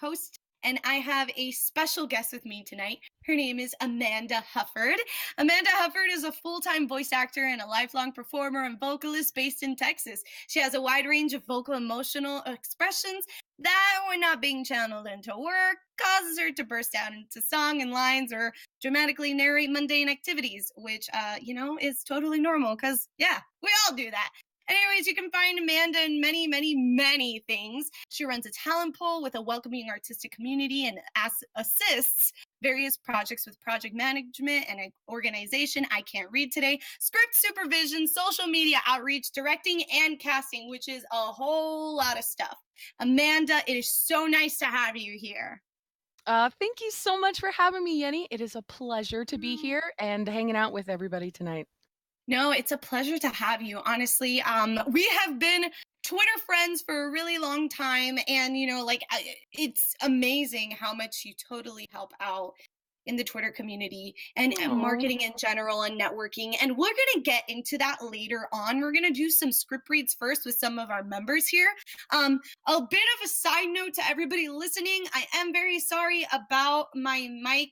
host, and I have a special guest with me tonight. Her name is Amanda HUFFORD. Amanda HUFFORD is a full-time voice actor and a lifelong performer and vocalist based in Texas. She has a wide range of vocal emotional expressions that, when not being channeled into work, causes her to burst out into song and lines or dramatically narrate mundane activities, which, is totally normal because, yeah, we all do that. Anyways, you can find Amanda in many, many, many things. She runs a talent pool with a welcoming artistic community and assists various projects with project management and organization. I can't read today. Script supervision, social media outreach, directing, and casting, which is a whole lot of stuff. Amanda, it is so nice to have you here. Thank you so much for having me, Yenny. It is a pleasure to be here and hanging out with everybody tonight. No, it's a pleasure to have you, honestly. We have been Twitter friends for a really long time, and, it's amazing how much you totally help out in the Twitter community and marketing in general and networking. And we're going to get into that later on. We're going to do some script reads first with some of our members here. A bit of a side note to everybody listening. I am very sorry about my mic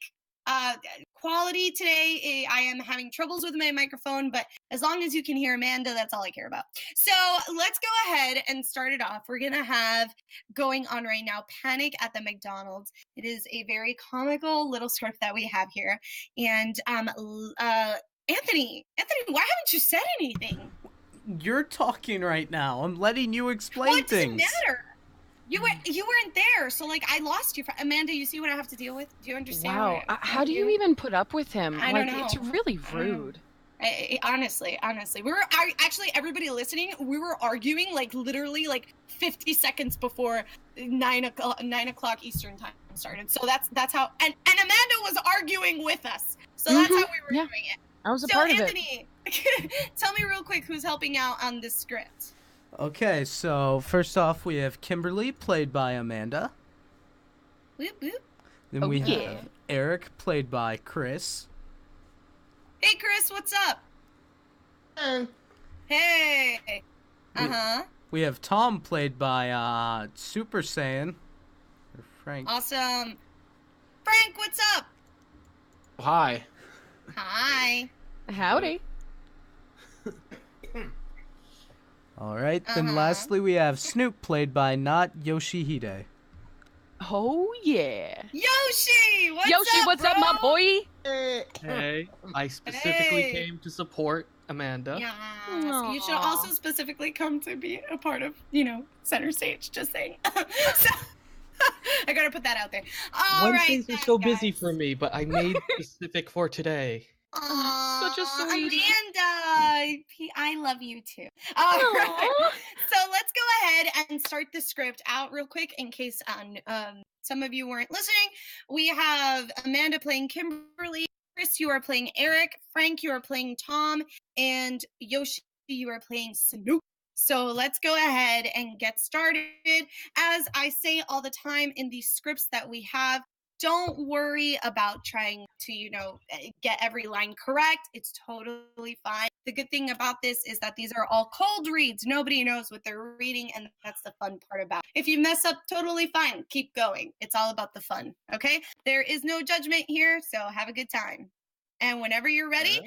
quality today. I am having troubles with my microphone, but as long as you can hear Amanda, that's all I care about. So let's go ahead and start it off. We're going to have going on right now, Panic at the McDonald's. It is a very comical little script that we have here. And Anthony, why haven't you said anything? You're talking right now. I'm letting you explain things. What does it matter? You weren't there, so I lost you. Amanda, you see what I have to deal with? Do you understand? Wow, how do you even put up with him? I don't know. It's really rude. Honestly, we were actually, everybody listening, we were arguing literally 50 seconds before 9 o'clock Eastern time started. So that's how, and Amanda was arguing with us. So that's how we were doing it. I was a part of it. So Anthony, tell me real quick who's helping out on this script. Okay, so first off, we have Kimberly, played by Amanda. Whoop, whoop. Then we have Eric, played by Chris. Hey, Chris, what's up? Hey. We have Tom, played by Super Saiyan. Or Frank. Awesome. Frank, what's up? Hi. Hi. Howdy. All right, then lastly we have Snoop, played by not Yoshihide. Oh, yeah. Yoshi, what's up, my boy? Hey, I specifically came to support Amanda. Yeah, so you should also specifically come to be a part of, CenterStage, just saying. So, I gotta put that out there. Wednesdays are so busy for me, but I made specific for today. Such a sweet Amanda, I love you too. All right. So let's go ahead and start the script out real quick in case some of you weren't listening. We have Amanda playing Kimberly, Chris, you are playing Eric, Frank, you are playing Tom, and Yoshi, you are playing Snoop. So let's go ahead and get started. As I say all the time in these scripts that we have, don't worry about trying to, get every line correct. It's totally fine. The good thing about this is that these are all cold reads. Nobody knows what they're reading, and that's the fun part about it. If you mess up, totally fine. Keep going. It's all about the fun, okay? There is no judgment here, so have a good time. And whenever you're ready,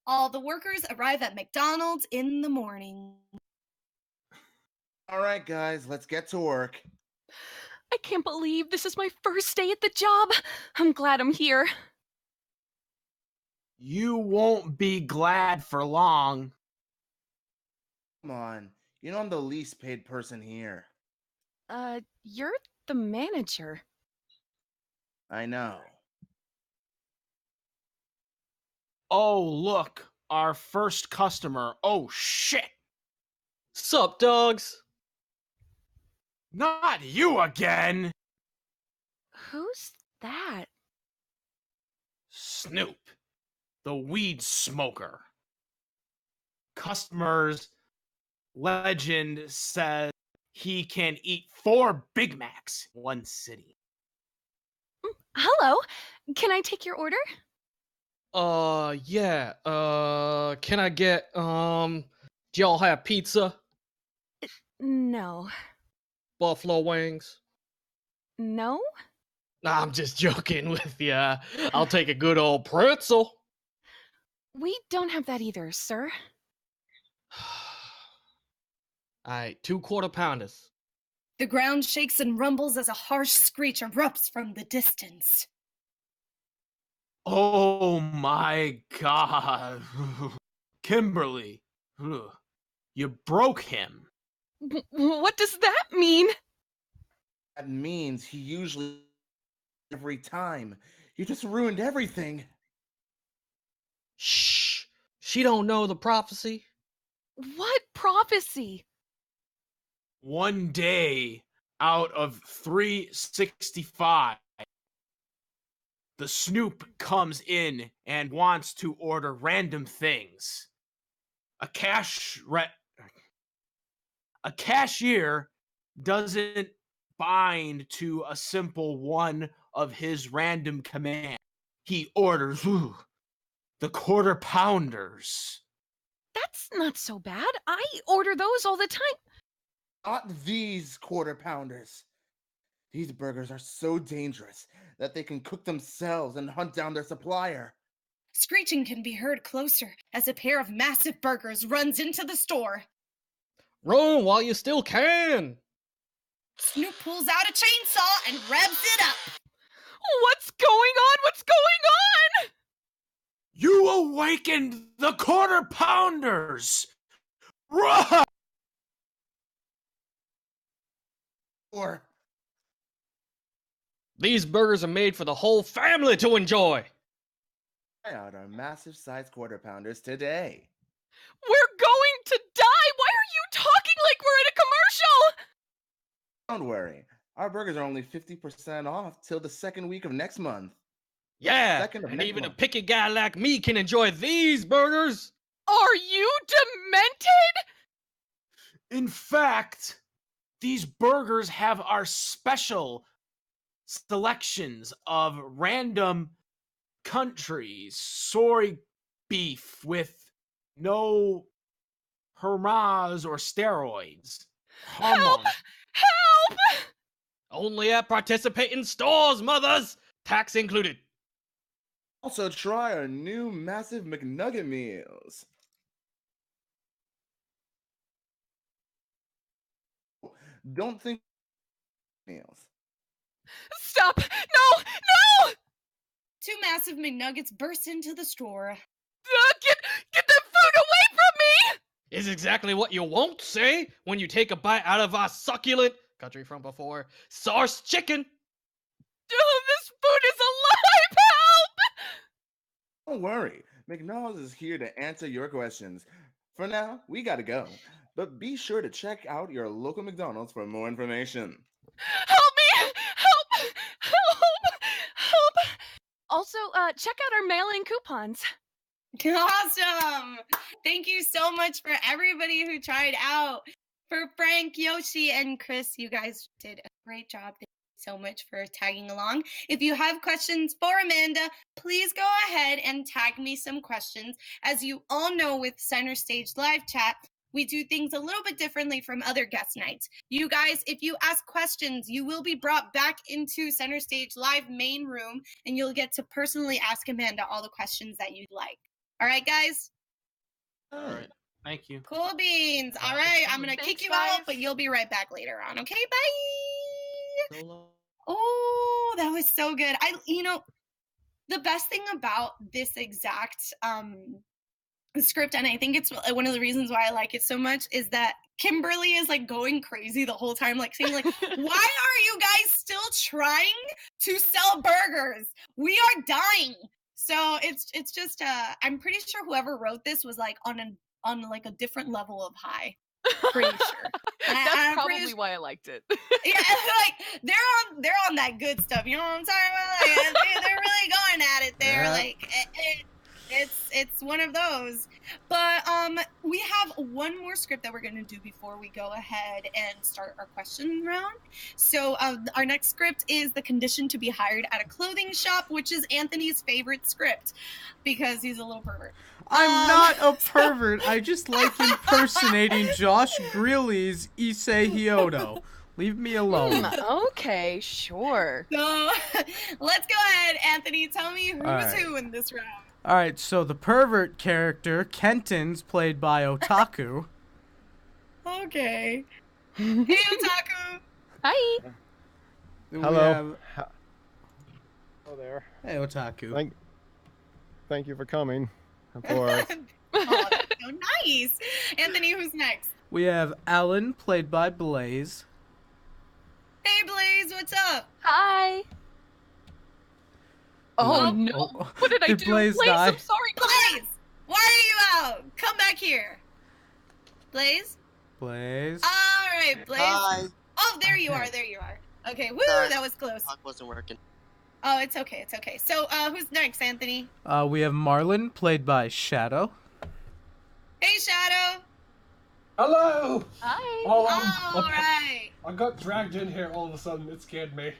all the workers arrive at McDonald's in the morning. All right, guys, let's get to work. I can't believe this is my first day at the job. I'm glad I'm here. You won't be glad for long. Come on, you know I'm the least paid person here. You're the manager. I know. Oh, look, our first customer. Oh, shit. Sup, dogs? Not you again! Who's that? Snoop, the weed smoker. Customers legend says he can eat 4 Big Macs in one sitting. Hello, can I take your order? Yeah, can I get, do y'all have pizza? No. Buffalo wings? No? Nah, I'm just joking with ya. I'll take a good old pretzel. We don't have that either, sir. Alright, 2 quarter-pounders. The ground shakes and rumbles as a harsh screech erupts from the distance. Oh my god. Kimberly, you broke him. What does that mean? That means he usually every time. You just ruined everything. Shh. She don't know the prophecy. What prophecy? One day out of 365, the Snoop comes in and wants to order random things. A cashier doesn't bind to a simple one of his random commands. He orders the quarter pounders. That's not so bad. I order those all the time. Not these quarter pounders. These burgers are so dangerous that they can cook themselves and hunt down their supplier. Screeching can be heard closer as a pair of massive burgers runs into the store. Run while you still can. Snoop pulls out a chainsaw and revs it up. What's going on? What's going on? You awakened the quarter pounders! Run! Or These burgers are made for the whole family to enjoy. try out our massive sized quarter pounders today. We're going to die! Why are you talking like we're in a commercial? Don't worry, our burgers are only 50% off till the second week of next month. Yeah, Second of and next even month. a picky guy like me can enjoy these burgers. Are you demented? In fact, these burgers have our special selections of random countries, soy beef with no hormones or steroids. Help! Help! Only at participating stores, mothers. Tax included. Also, try our new massive McNugget meals. Don't think meals. Stop! No! No! Two massive McNuggets burst into the store. Get that food away from me! Is exactly what you won't say when you take a bite out of our succulent, country from before, sauce chicken. Oh, this food is alive! Help! Don't worry, McDonald's is here to answer your questions. For now, we gotta go. But be sure to check out your local McDonald's for more information. Help me! Help! Help! Help! Also, check out our mail-in coupons. Awesome! Thank you so much for everybody who tried out. For Frank, Yoshi, and Chris, you guys did a great job. Thank you so much for tagging along. If you have questions for Amanda, please go ahead and tag me some questions. As you all know, with CenterStage Live Chat, we do things a little bit differently from other guest nights. You guys, if you ask questions, you will be brought back into CenterStage Live main room, and you'll get to personally ask Amanda all the questions that you'd like. All right, guys? All right. Thank you. Cool beans. All right, I'm going to Thanks, kick you guys. out, but you'll be right back later on. Okay, bye. Oh, that was so good. The best thing about this exact script, and I think it's one of the reasons why I like it so much, is that Kimberly is like going crazy the whole time, like saying like, why are you guys still trying to sell burgers? We are dying. So it's just I'm pretty sure whoever wrote this was like on like a different level of high. Pretty sure. That's probably why I liked it. Yeah, like they're on that good stuff. You know what I'm talking about? Like, they're really going at it there. Yeah. Like it's one of those. But we have one more script that we're gonna do before we go ahead and start our question round. So our next script is The Condition to be Hired at a Clothing Shop, which is Anthony's favorite script because he's a little pervert. I'm not a pervert. I just like impersonating Josh Greeley's Issei Hyodo. Leave me alone. Okay, sure. So let's go ahead, Anthony. Tell me who's right. who in this round. All right, so the pervert character, Kenton's played by Otaku. Okay. Hey, Otaku. Hi. Hello. Hello there. Hey, Otaku. Thank you for coming. For us. Oh, that's so nice. Anthony, who's next? We have Ellen, played by Blaze. Hey, Blaze, what's up? Hi. Oh no! What did I Did do? Blaze die? I'm sorry. Blaze, why are you out? Come back here. Blaze? Blaze. All right, Blaze. Hi. Oh, there you are. There you are. Okay, woo, Sorry. that was close. Talk wasn't working. Oh, it's okay. It's okay. So, who's next, Anthony? We have Marlon, played by Shadow. Hey, Shadow. Hello! Hi. Oh, All right. I got dragged in here all of a sudden. It scared me.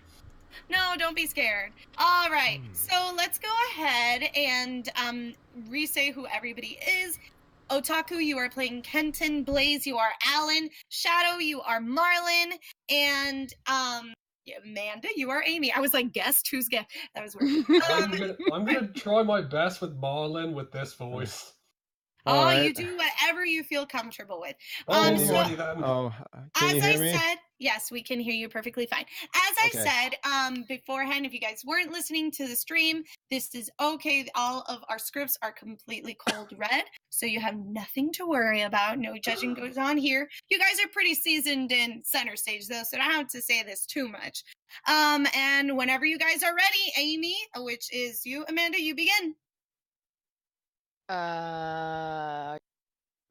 No, don't be scared. All right, so let's go ahead and re-say who everybody is. Otaku, you are playing Kenton. Blaze, you are Alan. Shadow, you are Marlon. And Amanda, you are Amy. I was like, guest? Who's guest? That was weird. I'm gonna try my best with Marlon with this voice. Oh, Alright. you do whatever you feel comfortable with. Oh, so- alrighty then. Oh, can you As hear I me? said, yes, we can hear you perfectly fine. As I Okay. said beforehand, if you guys weren't listening to the stream, this is okay. All of our scripts are completely cold red, so you have nothing to worry about. No judging goes on here. You guys are pretty seasoned in CenterStage, though, so I don't have to say this too much. And whenever you guys are ready, Amy, which is you, Amanda, you begin.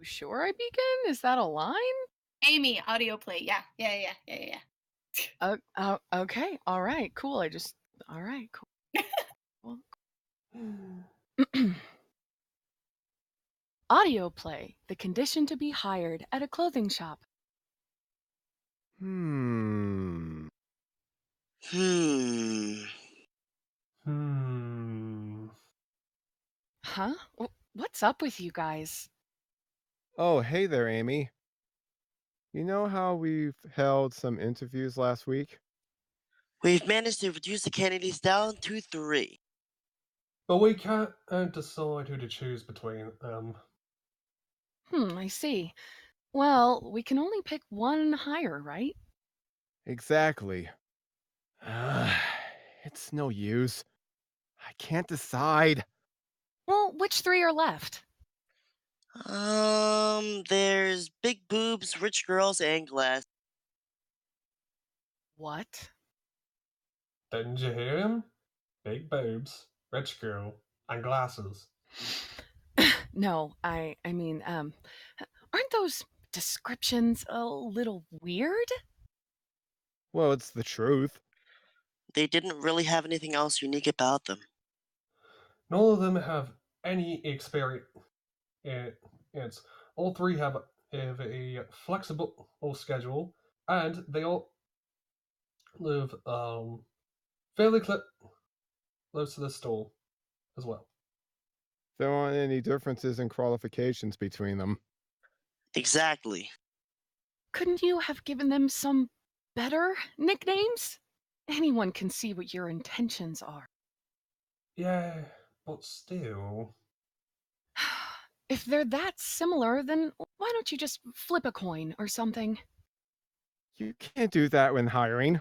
Sure I begin? Is that a line? Amy, audio play. Yeah. Okay. All right. Cool. All right. Cool. Audio play. The condition to be hired at a clothing shop. Hmm. Huh? What's up with you guys? Oh, hey there, Amy. You know how we've held some interviews last week? We've managed to reduce the candidates down to 3. But we can't decide who to choose between them. I see. Well, we can only pick one hire, right? Exactly. It's no use. I can't decide. Well, which 3 are left? There's big boobs, rich girls, and glass. What? Didn't you hear him? Big boobs, rich girl, and glasses. No, I mean, aren't those descriptions a little weird? Well, it's the truth. They didn't really have anything else unique about them. None of them have any experience. It's all 3 have a flexible schedule, and they all live fairly close to the store as well. There aren't any differences in qualifications between them. Exactly. Couldn't you have given them some better nicknames? Anyone can see what your intentions are. Yeah, but still. If they're that similar, then why don't you just flip a coin or something? You can't do that when hiring.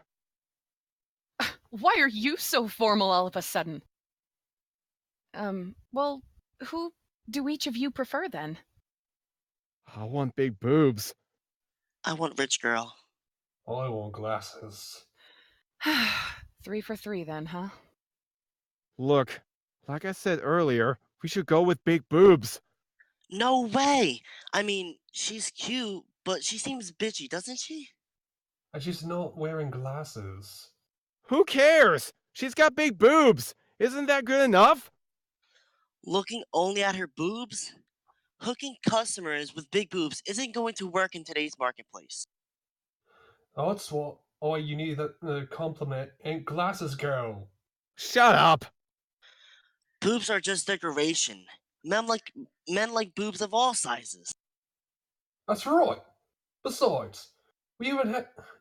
Why are you so formal all of a sudden? Well, who do each of you prefer then? I want big boobs. I want rich girl. I want glasses. 3 for 3 then, huh? Look, like I said earlier, we should go with big boobs. No way! I mean, she's cute, but she seems bitchy, doesn't she? And she's not wearing glasses. Who cares? She's got big boobs. Isn't that good enough? Looking only at her boobs? Hooking customers with big boobs isn't going to work in today's marketplace. That's what you need the compliment and glasses girl. Shut up. Boobs are just decoration. Men like boobs of all sizes. That's right. Besides, We even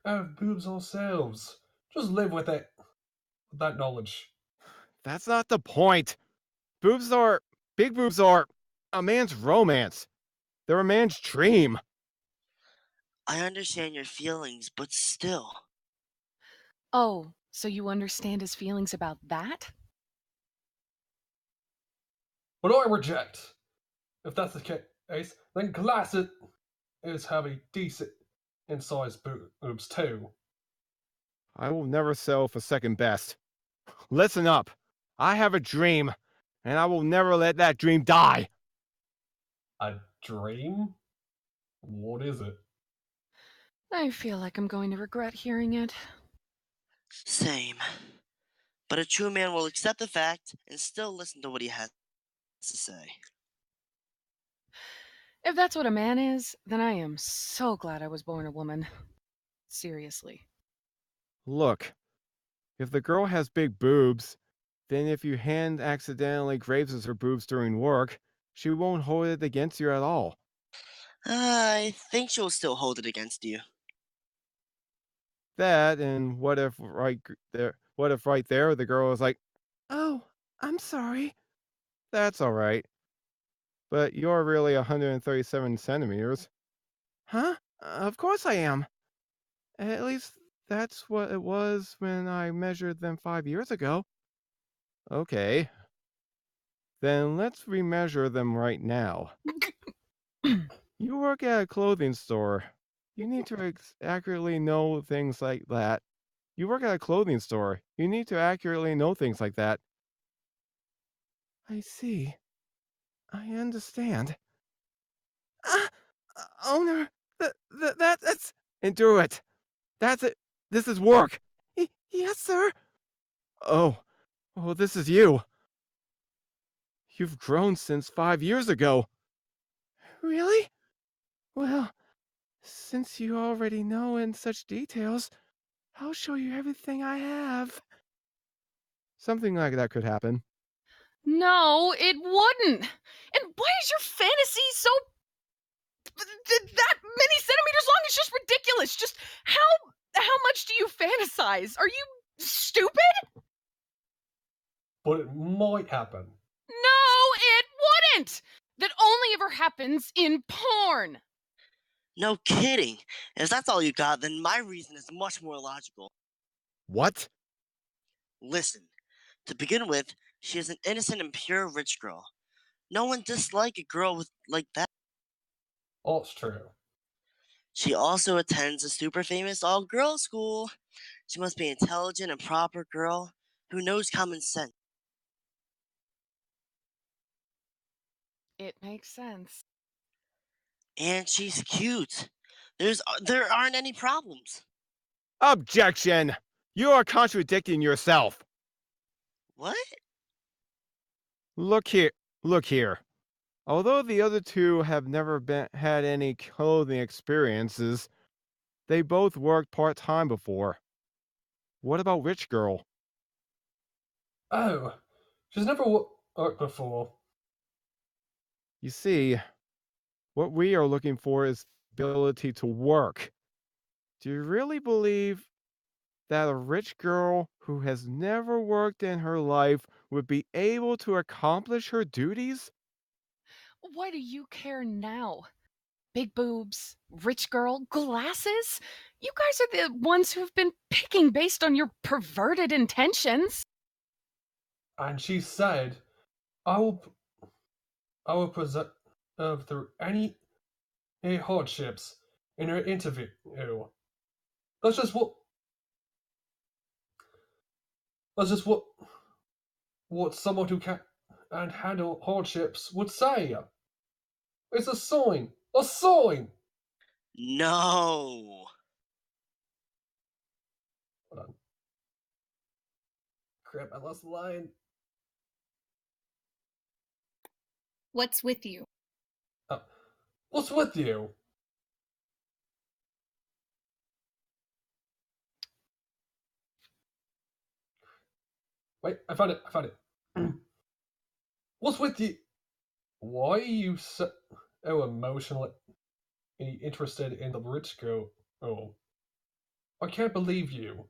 have boobs ourselves. Just live with it. With that knowledge. That's not the point. Big boobs are a man's romance. They're a man's dream. I understand your feelings, but still. Oh, so you understand his feelings about that? But I reject. If that's the case, then Glasset is having decent incised boobs too. I will never settle for second best. Listen up. I have a dream, and I will never let that dream die. A dream? What is it? I feel like I'm going to regret hearing it. Same. But a true man will accept the fact and still listen to what he has to say. If that's what a man is, then I am so glad I was born a woman. Seriously. Look, if the girl has big boobs, then if your hand accidentally grazes her boobs during work, she won't hold it against you at all. I think she'll still hold it against you. That, and what if right there the girl is like, "Oh, I'm sorry." That's all right. But you're really 137 centimeters. Huh? Of course I am. At least that's what it was when I measured them 5 years ago. Okay. Then let's remeasure them right now. You work at a clothing store. You need to accurately know things like that. You work at a clothing store. You need to accurately know things like that. I see. I understand. Ah! Owner, that's... Endure it. That's it. This is work. Yes, sir. Oh, this is you. You've grown since 5 years ago. Really? Well, since you already know in such details, I'll show you everything I have. Something like that could happen. No, it wouldn't. And why is your fantasy so that many centimeters long? It's just ridiculous. Just how much do you fantasize? Are you stupid? But it might happen. No, it wouldn't. That only ever happens in porn. No kidding. If that's all you got, then my reason is much more logical. What? Listen, to begin with, she is an innocent and pure rich girl. No one dislikes a girl like that. Oh, it's true. She also attends a super famous all-girls school. She must be an intelligent and proper girl who knows common sense. It makes sense. And she's cute. There aren't any problems. Objection! You are contradicting yourself. What? Look here. Although the other two have never had any clothing experiences, they both worked part-time before. What about Rich Girl? Oh, she's never worked before. You see, what we are looking for is the ability to work. Do you really believe that a rich girl who has never worked in her life would be able to accomplish her duties? Why do you care now? Big boobs, rich girl, glasses? You guys are the ones who've been picking based on your perverted intentions. And she said, I will preserve through any hardships in her interview. That's just what what someone who can and handle hardships would say. It's a sign. A sign. No. Hold on. Crap, I lost the line. What's with you? What's with you? Wait, I found it. What's with you? Why are you so emotionally interested in the rich girl? Oh, I can't believe you.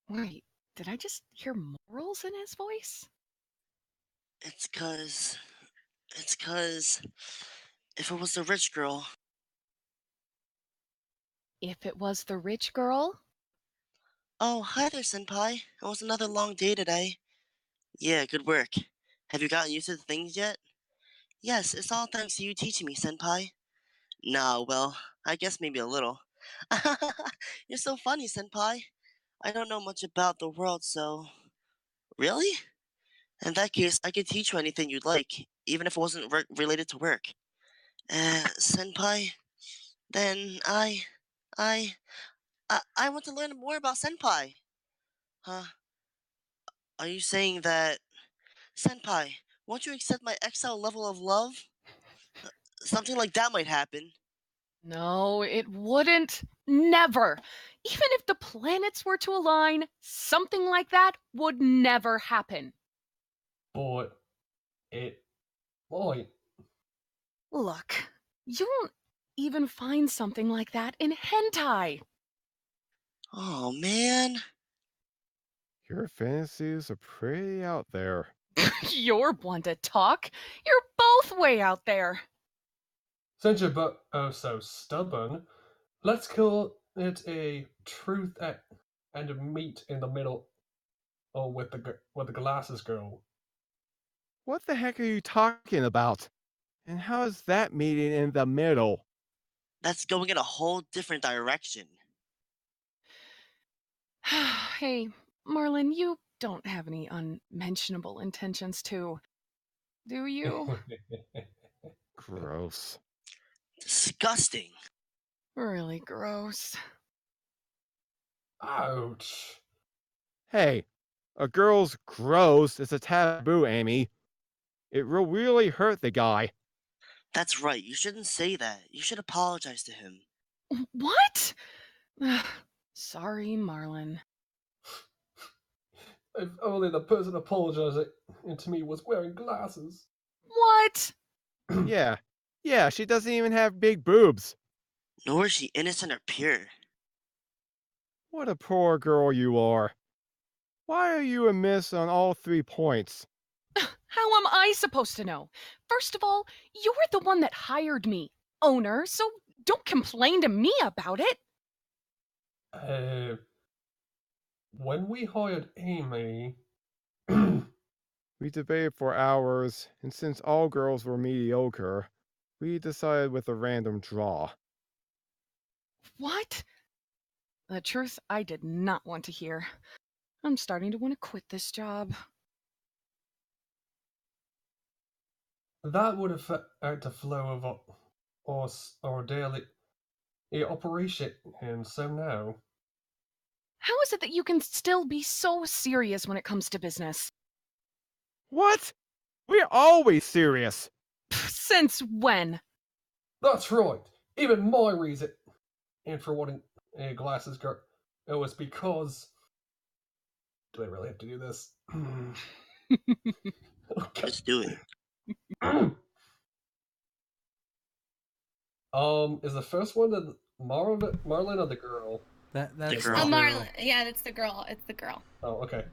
Wait, did I just hear morals in his voice? It's cause if it was the rich girl. If it was the rich girl? Oh, hi there, Senpai. It was another long day today. Yeah, good work. Have you gotten used to the things yet? Yes, it's all thanks to you teaching me, Senpai. Nah, well, I guess maybe a little. You're so funny, Senpai. I don't know much about the world, so... Really? In that case, I could teach you anything you'd like, even if it wasn't related to work. Senpai? Then I want to learn more about Senpai. Huh? Are you saying that... Senpai, won't you accept my XL level of love? Something like that might happen. No, it wouldn't. Never. Even if the planets were to align, something like that would never happen. But it might. Look, you won't even find something like that in hentai. Oh, man. Your fantasies are pretty out there. You're one to talk. You're both way out there. Since you're so stubborn, let's call it a truth and a meet in the middle. Oh, with the glasses girl. What the heck are you talking about? And how is that meeting in the middle? That's going in a whole different direction. Hey, Marlin, you don't have any unmentionable intentions to, do you? Gross. Disgusting. Really gross. Ouch. Hey, a girl's gross is a taboo, Amy. It will really hurt the guy. That's right. You shouldn't say that. You should apologize to him. What? Sorry, Marlin. If only the person apologizing to me was wearing glasses. What? Yeah, she doesn't even have big boobs. Nor is she innocent or pure. What a poor girl you are. Why are you amiss on all 3 points? How am I supposed to know? First of all, you were the one that hired me, owner, so don't complain to me about it. When we hired Amy, We debated for hours, and since all girls were mediocre, we decided with a random draw. What? The truth I did not want to hear. I'm starting to want to quit this job. that would affect the flow of our daily operation, and so now. How is it that you can still be so serious when it comes to business? What? We're always serious. Since when? That's right. Even my reason, and for wanting glasses girl, it was because. Do I really have to do this? Okay. Let's do it. Is the first one the Marlin or the girl? That's The the girl. Oh, girl. Marlon. Yeah, that's the girl. It's the girl. Oh, okay.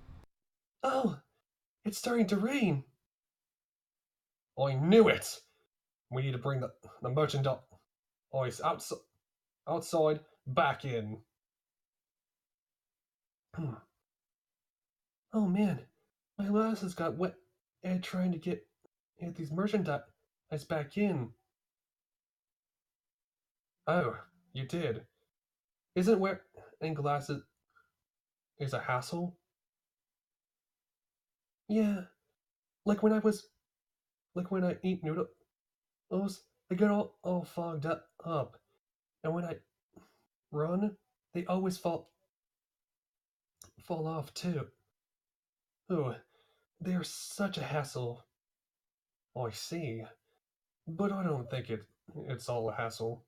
Oh, it's starting to rain. I knew it. We need to bring the merchandise outside back in. Oh man, my glasses got wet trying to get these merchandise back in. Oh, you did. Isn't wearing glasses is a hassle? Yeah, like when I eat noodles, they get all fogged up, and when I run, they always fall off too. Oh, they are such a hassle. I see, but I don't think it's all a hassle.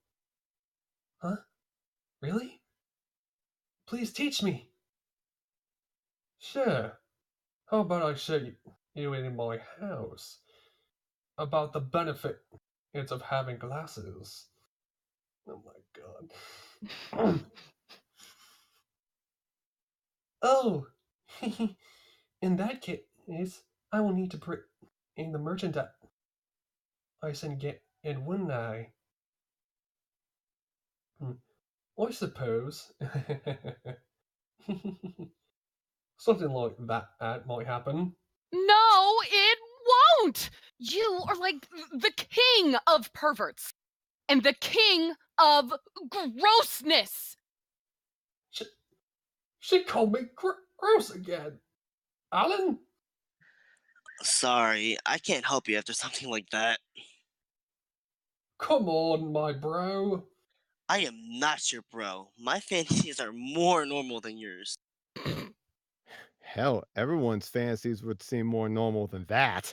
Huh? Really? Please teach me. Sure. How about I show you in my house about the benefit of having glasses? Oh my god. Oh, in that case, I will need to bring in the merchandise and get it, wouldn't I? I suppose. Something like that might happen. No, it won't! You are like the king of perverts and the king of grossness. She called me gross again. Alan? Sorry, I can't help you after something like that. Come on, my bro. I am not your bro. My fantasies are more normal than yours. Hell, everyone's fantasies would seem more normal than that.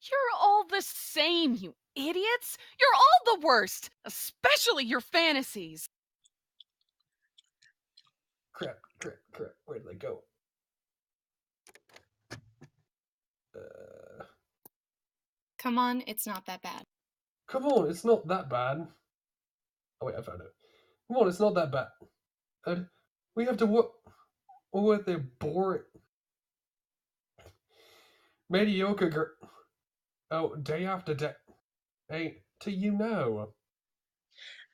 You're all the same, you idiots. You're all the worst, especially your fantasies. Crap. Where did they go? Come on, it's not that bad. Come on, it's not that bad. Oh wait, I found it. Come on, it's not that bad. We have to work with the boring, mediocre day after day. Hey, to you know.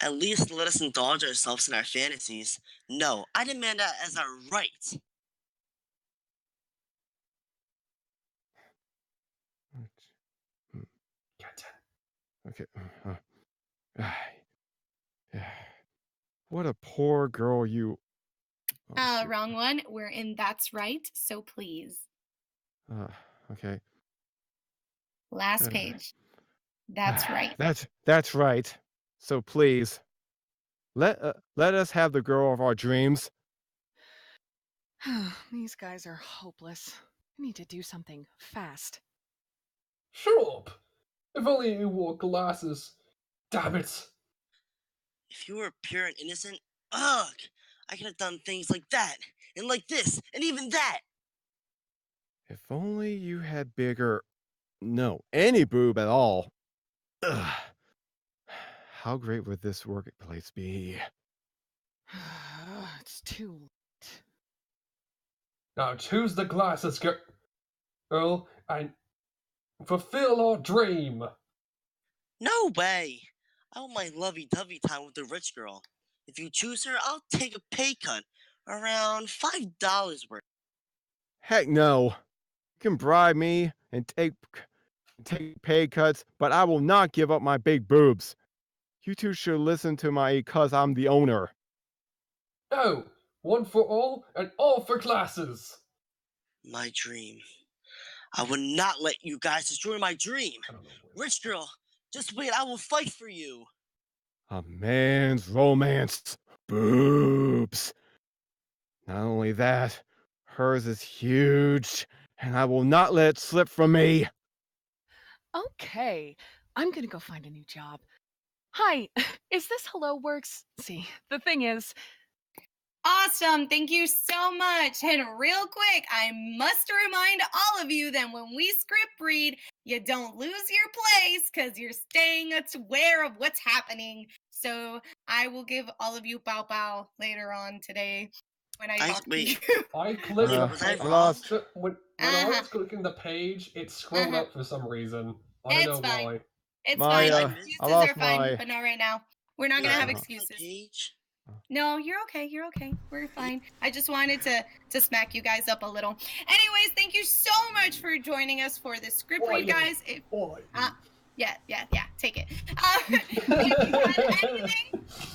At least let us indulge ourselves in our fantasies. No, I demand that as our right. Okay. What a poor girl you. Oh, Wrong one. We're in That's Right, so please. Okay. Last page. That's right. That's right. So please, let us have the girl of our dreams. These guys are hopeless. I need to do something fast. Shut up! If only you wore glasses. Damn it! If you were pure and innocent, ugh! I could have done things like that, and like this, and even that! If only you had bigger. No, any boob at all. Ugh. How great would this workplace be? It's too late. Now choose the glasses, girl, and fulfill our dream. No way! I want my lovey-dovey time with the rich girl. If you choose her, I'll take a pay cut, around $5 worth. Heck no. You can bribe me and take pay cuts, but I will not give up my big boobs. You two should listen to my cuz I'm the owner. No, one for all and all for glasses. My dream. I will not let you guys destroy my dream. Rich girl, just wait, I will fight for you. A man's romance. Boobs. Not only that, hers is huge, and I will not let it slip from me. Okay, I'm gonna go find a new job. Hi, is this Hello Works? See, the thing is, Awesome. Thank you so much. And real quick, I must remind all of you that when we script read, you don't lose your place because you're staying aware of what's happening. So I will give all of you bow bow later on today when I talk to you. I clicked Was I the wrong? when I was clicking the page, it scrolled up for some reason. I don't know It's fine. why. It's My, fine. I Excuses lost are fine, my- but not right now. We're not gonna have excuses. Page? No, you're okay. You're okay. We're fine. I just wanted to smack you guys up a little. Anyways, thank you so much for joining us for this script read, guys. Yeah. Take it.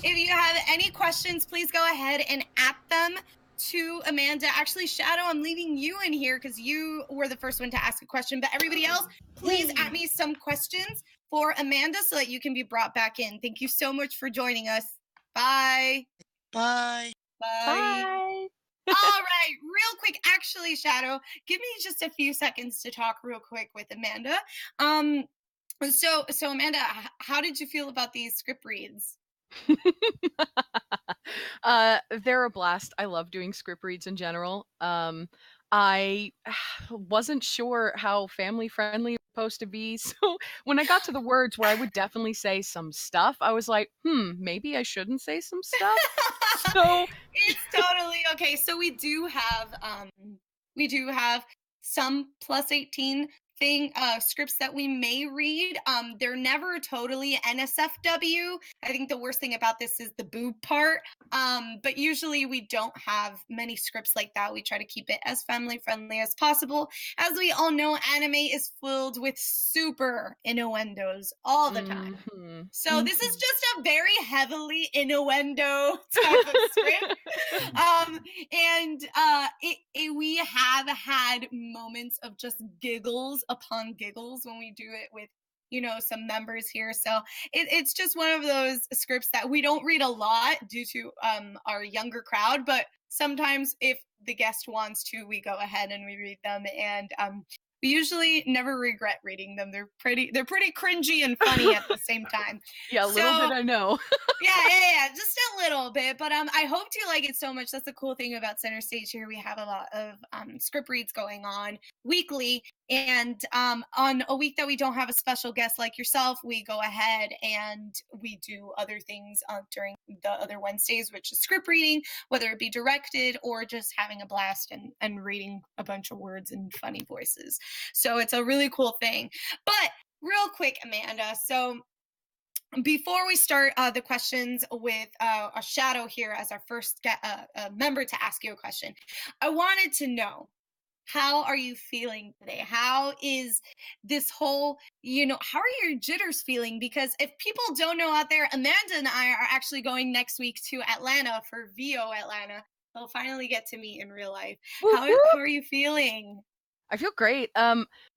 If you have any questions, please go ahead and at them to Amanda. Actually, Shadow, I'm leaving you in here because you were the first one to ask a question. But everybody else, please at me some questions for Amanda so that you can be brought back in. Thank you so much for joining us. Bye. Bye. bye. All right, real quick. Actually, Shadow, give me just a few seconds to talk real quick with Amanda. So Amanda, how did you feel about these script reads? They're a blast. I love doing script reads in general. I wasn't sure how family friendly it was supposed to be, so when I got to the words where I would definitely say some stuff, I was like, maybe I shouldn't say some stuff. So It's totally okay. So we do have some plus 18 scripts that we may read. They're never totally NSFW. I think the worst thing about this is the boob part. But usually we don't have many scripts like that. We try to keep it as family friendly as possible. As we all know, anime is filled with super innuendos all the time. So this is just a very heavily innuendo type of script. We have had moments of just giggles upon giggles when we do it with, some members here. So it's just one of those scripts that we don't read a lot due to our younger crowd, but sometimes if the guest wants to, we go ahead and we read them, and we usually never regret reading them. They're pretty cringy and funny at the same time. Yeah, a little bit I know. yeah, just a little bit. But I hope you like it so much. That's the cool thing about CenterStage here. We have a lot of script reads going on weekly. And on a week that we don't have a special guest like yourself, we go ahead and we do other things during the other Wednesdays, which is script reading, whether it be directed or just having a blast and reading a bunch of words in funny voices. So it's a really cool thing. But real quick, Amanda, so before we start the questions with a Shadow here as our first member to ask you a question, I wanted to know, how are you feeling today? How is this whole, how are your jitters feeling? Because if people don't know out there, Amanda and I are actually going next week to Atlanta for VO Atlanta. They'll finally get to meet in real life. How are you feeling? I feel great.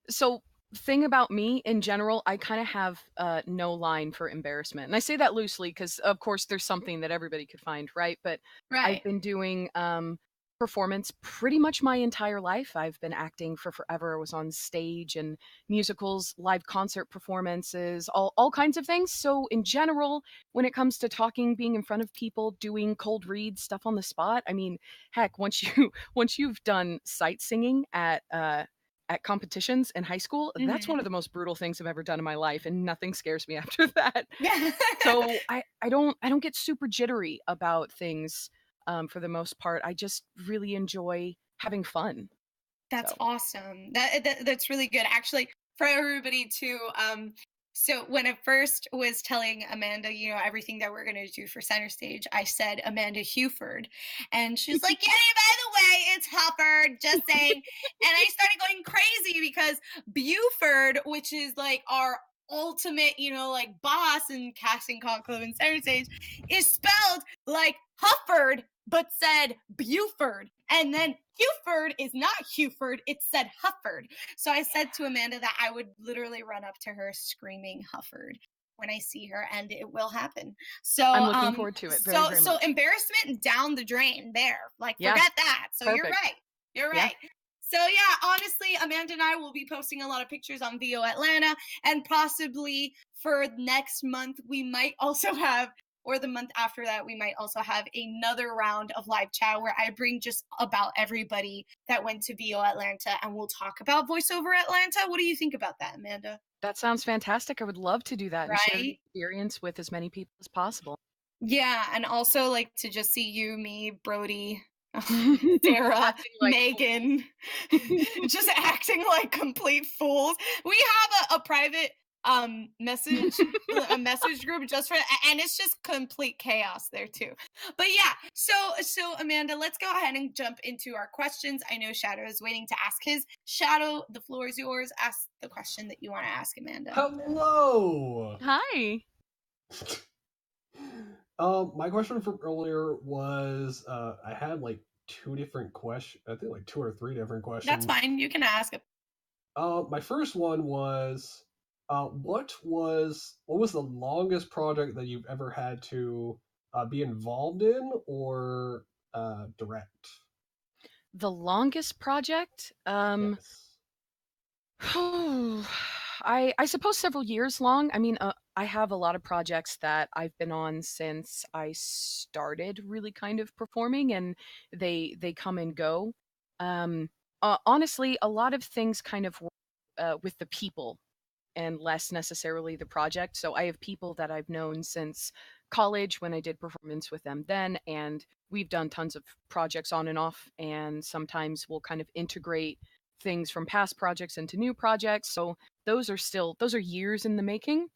So thing about me in general, I kind of have no line for embarrassment. And I say that loosely because, of course, there's something that everybody could find, right? But I've been doing performance pretty much my entire life. I've been acting for forever. I was on stage and musicals, live concert performances, all kinds of things. So in general, when it comes to talking, being in front of people, doing cold reads, stuff on the spot, I mean, heck, once you've done sight singing at competitions in high school, that's one of the most brutal things I've ever done in my life, and nothing scares me after that. So I don't get super jittery about things. For the most part, I just really enjoy having fun. That's awesome. That's really good. Actually, for everybody too, so when I first was telling Amanda, everything that we're going to do for CenterStage, I said Amanda HUFFORD. And she's like, yeah, by the way, it's HUFFORD, just saying. And I started going crazy because Buford, which is like our ultimate, boss in casting conclave and CenterStage, is spelled like Hufford, but said Buford. And then HUFFORD is not HUFFORD, it said Hufford. So I said to Amanda that I would literally run up to her screaming Hufford when I see her, and it will happen. So I'm looking forward to it. Very so much. Embarrassment down the drain there. Yeah. Forget that. So Perfect. You're right. Yeah. So yeah, honestly, Amanda and I will be posting a lot of pictures on VO Atlanta, and possibly for next month we might also have, or the month after that, we might also have another round of live chat where I bring just about everybody that went to VO Atlanta, and we'll talk about voiceover Atlanta. What do you think about that, Amanda? That sounds fantastic. I would love to do that and share the experience with as many people as possible. Yeah, and also like to just see you, me, Brody, Sarah, Megan, just acting like complete fools. We have a private message group just for, and it's just complete chaos there too. But yeah, so Amanda, let's go ahead and jump into our questions. I know Shadow is waiting to ask his. Shadow, the floor is yours. Ask the question that you want to ask Amanda. Hello. Hi. My question from earlier was I had like two different questions. I think like 2 or 3 different questions. That's fine. You can ask it. My first one was, what was the longest project that you've ever had to be involved in or direct? The longest project? Yes. I suppose several years long. I mean, I have a lot of projects that I've been on since I started really kind of performing, and they come and go. Honestly, a lot of things kind of work with the people and less necessarily the project. So I have people that I've known since college when I did performance with them then, and we've done tons of projects on and off, and sometimes we'll kind of integrate things from past projects into new projects. So those are years in the making.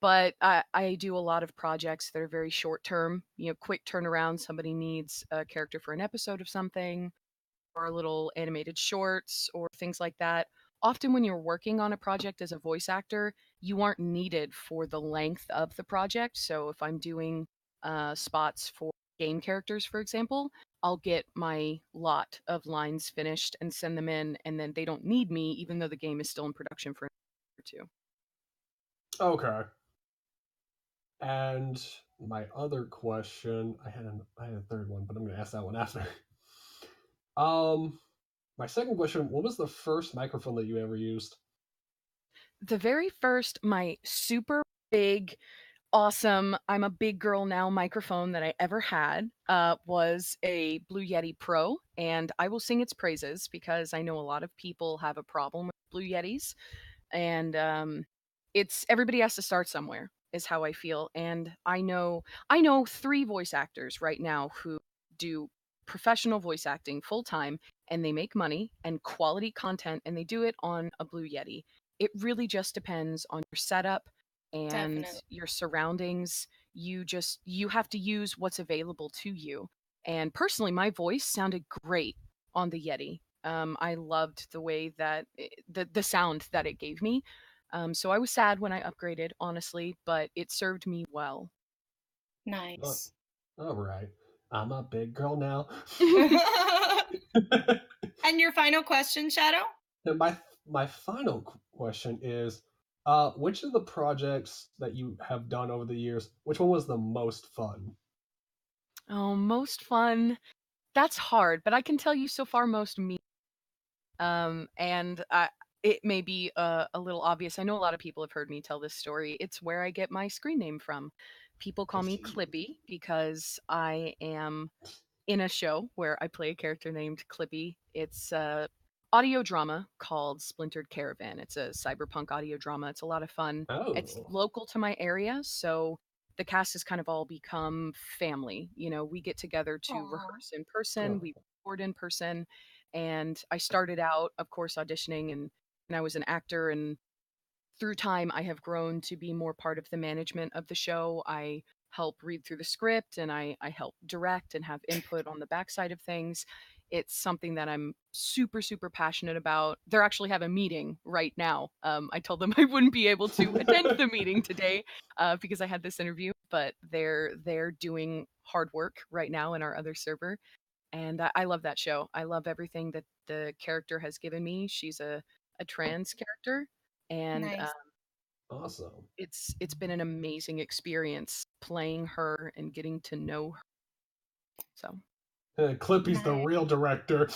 But I do a lot of projects that are very short term, quick turnaround. Somebody needs a character for an episode of something, or little animated shorts, or things like that. Often when you're working on a project as a voice actor, you aren't needed for the length of the project. So if I'm doing spots for game characters, for example, I'll get my lot of lines finished and send them in, and then they don't need me, even though the game is still in production for a year or two. Okay. And my other question, I had a third one, but I'm going to ask that one after. My second question, what was the first microphone that you ever used? The very first, my super big, awesome, I'm a big girl now microphone that I ever had was a Blue Yeti Pro, and I will sing its praises because I know a lot of people have a problem with Blue Yetis, and it's everybody has to start somewhere is how I feel. And I know 3 voice actors right now who do professional voice acting full time, and they make money and quality content, and they do it on a Blue Yeti. It really just depends on your setup and Definitely. your surroundings. You have to use what's available to you. And personally, my voice sounded great on the Yeti. I loved the way that the sound that it gave me. So I was sad when I upgraded, honestly, but it served me well. Nice. All right. I'm a big girl now. And your final question, Shadow? And my final question is, which of the projects that you have done over the years, which one was the most fun? Oh, most fun. That's hard, but I can tell you so far most me. And it may be a little obvious. I know a lot of people have heard me tell this story. It's where I get my screen name from. People call me Clippy because I am in a show where I play a character named Clippy. It's a audio drama called Splintered Caravan. It's a cyberpunk audio drama. It's a lot of fun. It's Oh. local to my area, so the cast has kind of all become family. We get together to Aw. rehearse in person, Oh. we record in person, and I started out, of course, auditioning, and I was an actor, and through time I have grown to be more part of the management of the show. I help read through the script, and I help direct and have input on the backside of things. It's something that I'm super, super passionate about. They're actually having a meeting right now. I told them I wouldn't be able to attend the meeting today because I had this interview, but they're doing hard work right now in our other server. And I love that show. I love everything that the character has given me. She's a trans character, and Nice. Awesome. it's been an amazing experience playing her and getting to know her. So Clippy's the Nice. real director.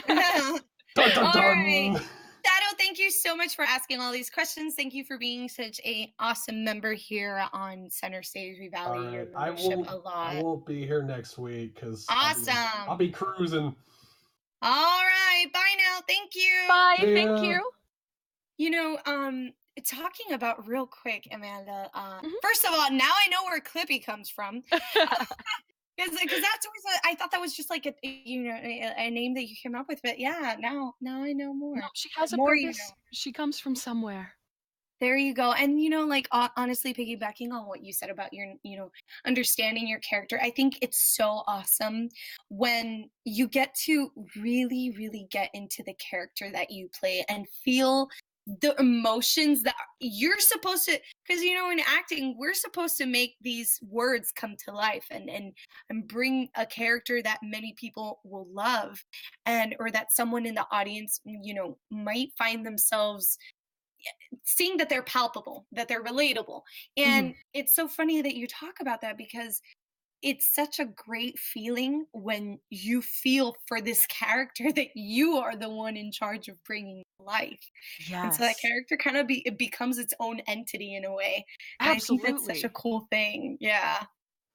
All Dun, dun, dun. right. Shadow, thank you so much for asking all these questions. Thank you for being such a awesome member here on CenterStage. We All value your right. membership a I lot. won't be here next week because Awesome. I'll be cruising. All right. Bye now. Thank you. Bye. See Thank ya. you. Talking about real quick, Amanda. Mhm. First of all, now I know where Clippy comes from. Because that's always I thought that was just like a name that you came up with, but yeah, now I know more. No, she has a More purpose. you know. She comes from somewhere. There you go. And honestly, piggybacking on what you said about your understanding your character, I think it's so awesome when you get to really, really get into the character that you play and feel the emotions that you're supposed to, because in acting we're supposed to make these words come to life and bring a character that many people will love, and or that someone in the audience might find themselves seeing that they're palpable, that they're relatable. And it's so funny that you talk about that, because it's such a great feeling when you feel for this character that you are the one in charge of bringing to life. And so that Yes. character kind of it becomes its own entity in a way. And I think that's such a Absolutely. cool thing. Yeah.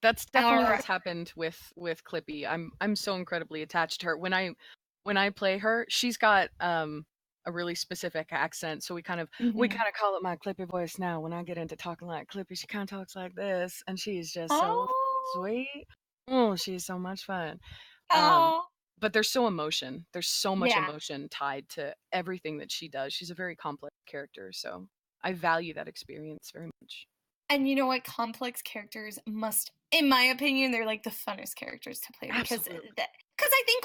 That's All definitely right. what's happened with Clippy. I'm so incredibly attached to her. When I play her, she's got a really specific accent, so we kind of Mhm. call it my Clippy voice now. When I get into talking like Clippy, she kind of talks like this, and she's just so Oh. sweet. Oh, she's so much fun. Oh. But there's so much Yeah. emotion tied to everything that she does. She's a very complex character, so I value that experience very much. And you know what? Complex characters must, in my opinion, they're like the funnest characters to play because Absolutely. I think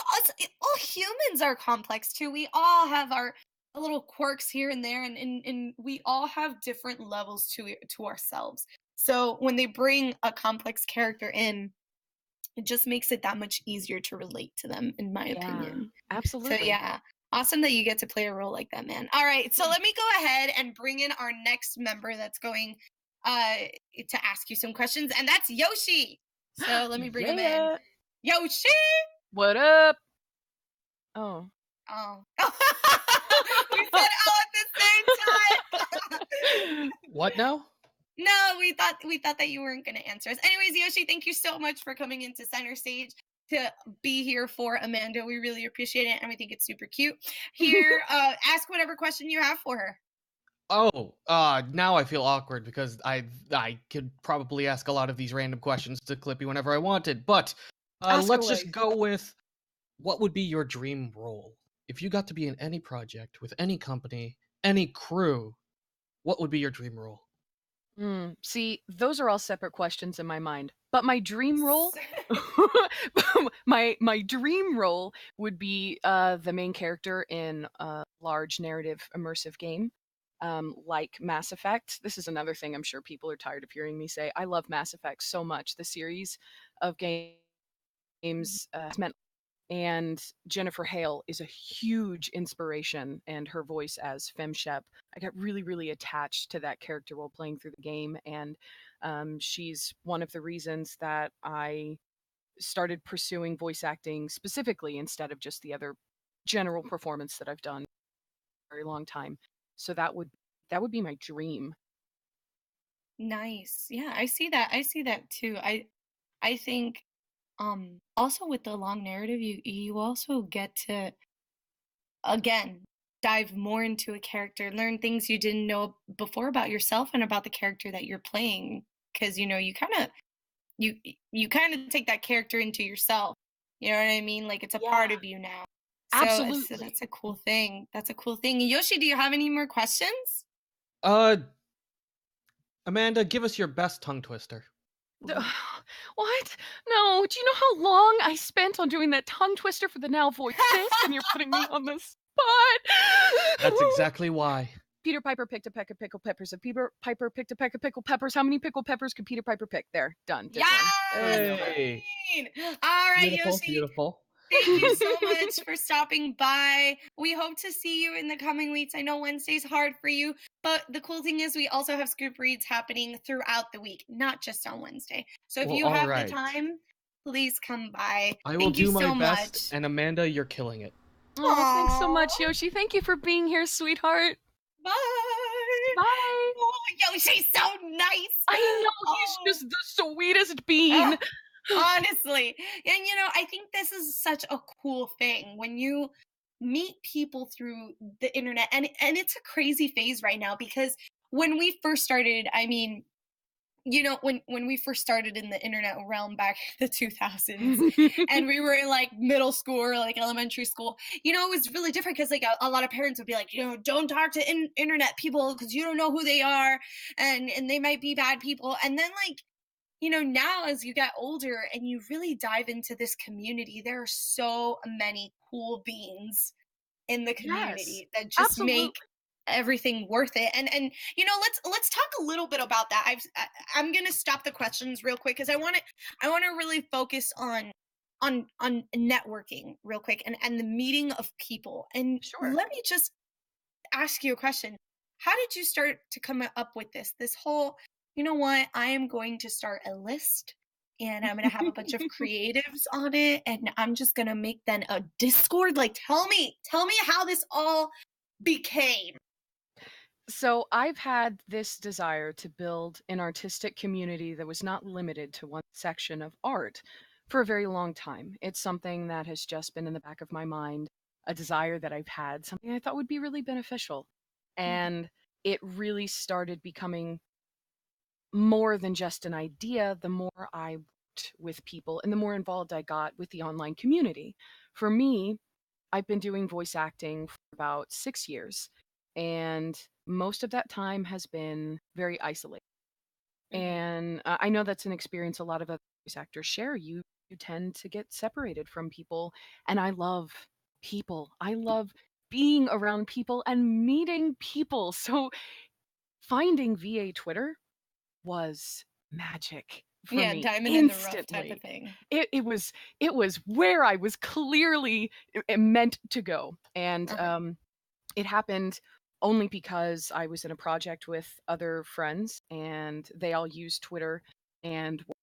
all humans are complex too. We all have our little quirks here and there, and we all have different levels to ourselves. So when they bring a complex character in, it just makes it that much easier to relate to them, in my Yeah, opinion. So absolutely. yeah, awesome that you get to play a role like that, man. All right, so let me go ahead and bring in our next member that's going to ask you some questions, and that's Yoshi. So let me bring him in. Yoshi! What up? Oh. Oh. We said oh at the same time. What now? No, we thought that you weren't going to answer us. Anyways, Yoshi, thank you so much for coming into Center Stage to be here for Amanda. We really appreciate it, and we think it's super cute. Here, ask whatever question you have for her. Oh, now I feel awkward because I could probably ask a lot of these random questions to Clippy whenever I wanted, but let's away. just go with what would be your dream role? If you got to be in any project with any company, any crew, what would be your dream role? See, those are all separate questions in my mind. But my dream role, my dream role would be the main character in a large narrative immersive game, like Mass Effect. This is another thing I'm sure people are tired of hearing me say. I love Mass Effect so much. The series of games has meant. And Jennifer Hale is a huge inspiration, and her voice as FemShep. I got really, really attached to that character while playing through the game, and she's one of the reasons that I started pursuing voice acting specifically instead of just the other general performance that I've done for a very long time. So that would be my dream. Nice. Yeah, I see that. I see that too. I think also with the long narrative, you also get to again dive more into a character, learn things you didn't know before about yourself and about the character that you're playing, because you kind of take that character into yourself. You know what I mean? Like it's a part of you now. So Absolutely. that's a cool thing. That's a cool thing. Yoshi, do you have any more questions? Amanda, give us your best tongue twister. What? No, do you know how long I spent on doing that tongue twister for the now voice this, and you're putting me on the spot? That's exactly why. Peter Piper picked a peck of pickled peppers. If Peter Piper picked a peck of pickled peppers, how many pickled peppers could Peter Piper pick? There, done. Did one. Hey. All right, Beautiful, Yoshi. beautiful. Thank you so much for stopping by. We hope to see you in the coming weeks. I know Wednesday's hard for you, but the cool thing is we also have scoop reads happening throughout the week, not just on Wednesday. So if you have the time, please come by. I will do my best, and Amanda, you're killing it. Oh, thanks so much, Yoshi. Thank you for being here, sweetheart. Bye. Bye. Oh, Yoshi's so nice. I know, he's just the sweetest bean. Honestly. And I think this is such a cool thing when you meet people through the internet, and it's a crazy phase right now, because when we first started, I mean, when we first started in the internet realm back in the 2000s and we were in like middle school or like elementary school, it was really different because like a lot of parents would be like, don't talk to internet people because you don't know who they are, and they might be bad people. And then like, now as you get older and you really dive into this community, there are so many cool beings in the community that just make everything worth it. And let's talk a little bit about that. I'm gonna stop the questions real quick because I want to really focus on networking real quick and the meeting of people. And let me just ask you a question. How did you start to come up with this whole, you know what, I am going to start a list and I'm going to have a bunch of creatives on it, and I'm just going to make then a Discord? Like, tell me how this all became. So I've had this desire to build an artistic community that was not limited to one section of art for a very long time. It's something that has just been in the back of my mind a desire that I've had, something I thought would be really beneficial. And it really started becoming more than just an idea the more I worked with people and the more involved I got with the online community. For me, I've been doing voice acting for about 6 years, and most of that time has been very isolated. And I know that's an experience a lot of other voice actors share. You tend to get separated from people, and I love people. I love being around people and meeting people. So finding VA Twitter was magic for Yeah, me diamond in the rough type instantly. of thing. It was where I was clearly meant to go. And it happened only because I was in a project with other friends and they all used Twitter and were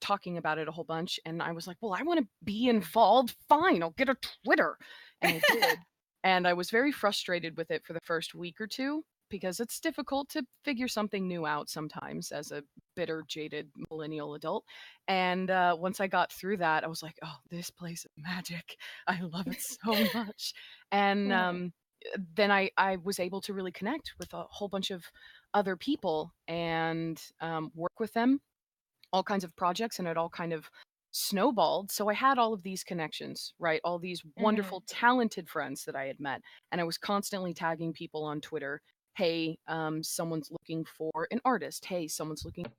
talking about it a whole bunch. And I was like, well, I want to be involved. Fine, I'll get a Twitter. And I did. And I was very frustrated with it for the first week or two because it's difficult to figure something new out sometimes as a bitter, jaded millennial adult. And once I got through that, I was like, oh, this place is magic. I love it so much. And then I was able to really connect with a whole bunch of other people and work with them, all kinds of projects, and it all kind of snowballed. So I had all of these connections, right? All these wonderful, talented friends that I had met. And I was constantly tagging people on Twitter. Hey, someone's looking for an artist. Hey, someone's looking for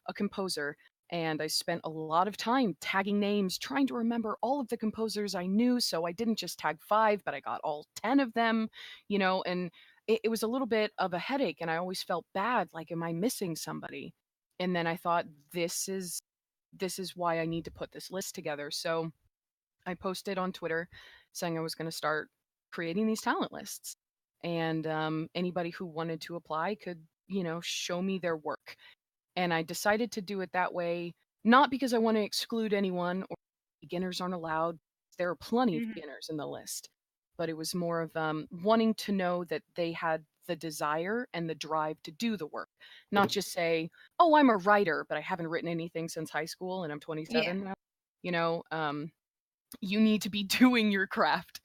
a composer. And I spent a lot of time tagging names, trying to remember all of the composers I knew. So I didn't just tag 5, but I got all 10 of them, and it was a little bit of a headache. And I always felt bad. Like, am I missing somebody? And then I thought, this is why I need to put this list together. So I posted on Twitter saying I was going to start creating these talent lists. And anybody who wanted to apply could, show me their work. And I decided to do it that way, not because I want to exclude anyone or beginners aren't allowed. There are plenty of beginners in the list, but it was more of wanting to know that they had the desire and the drive to do the work, not just say, oh, I'm a writer, but I haven't written anything since high school and I'm 27 now. You need to be doing your craft.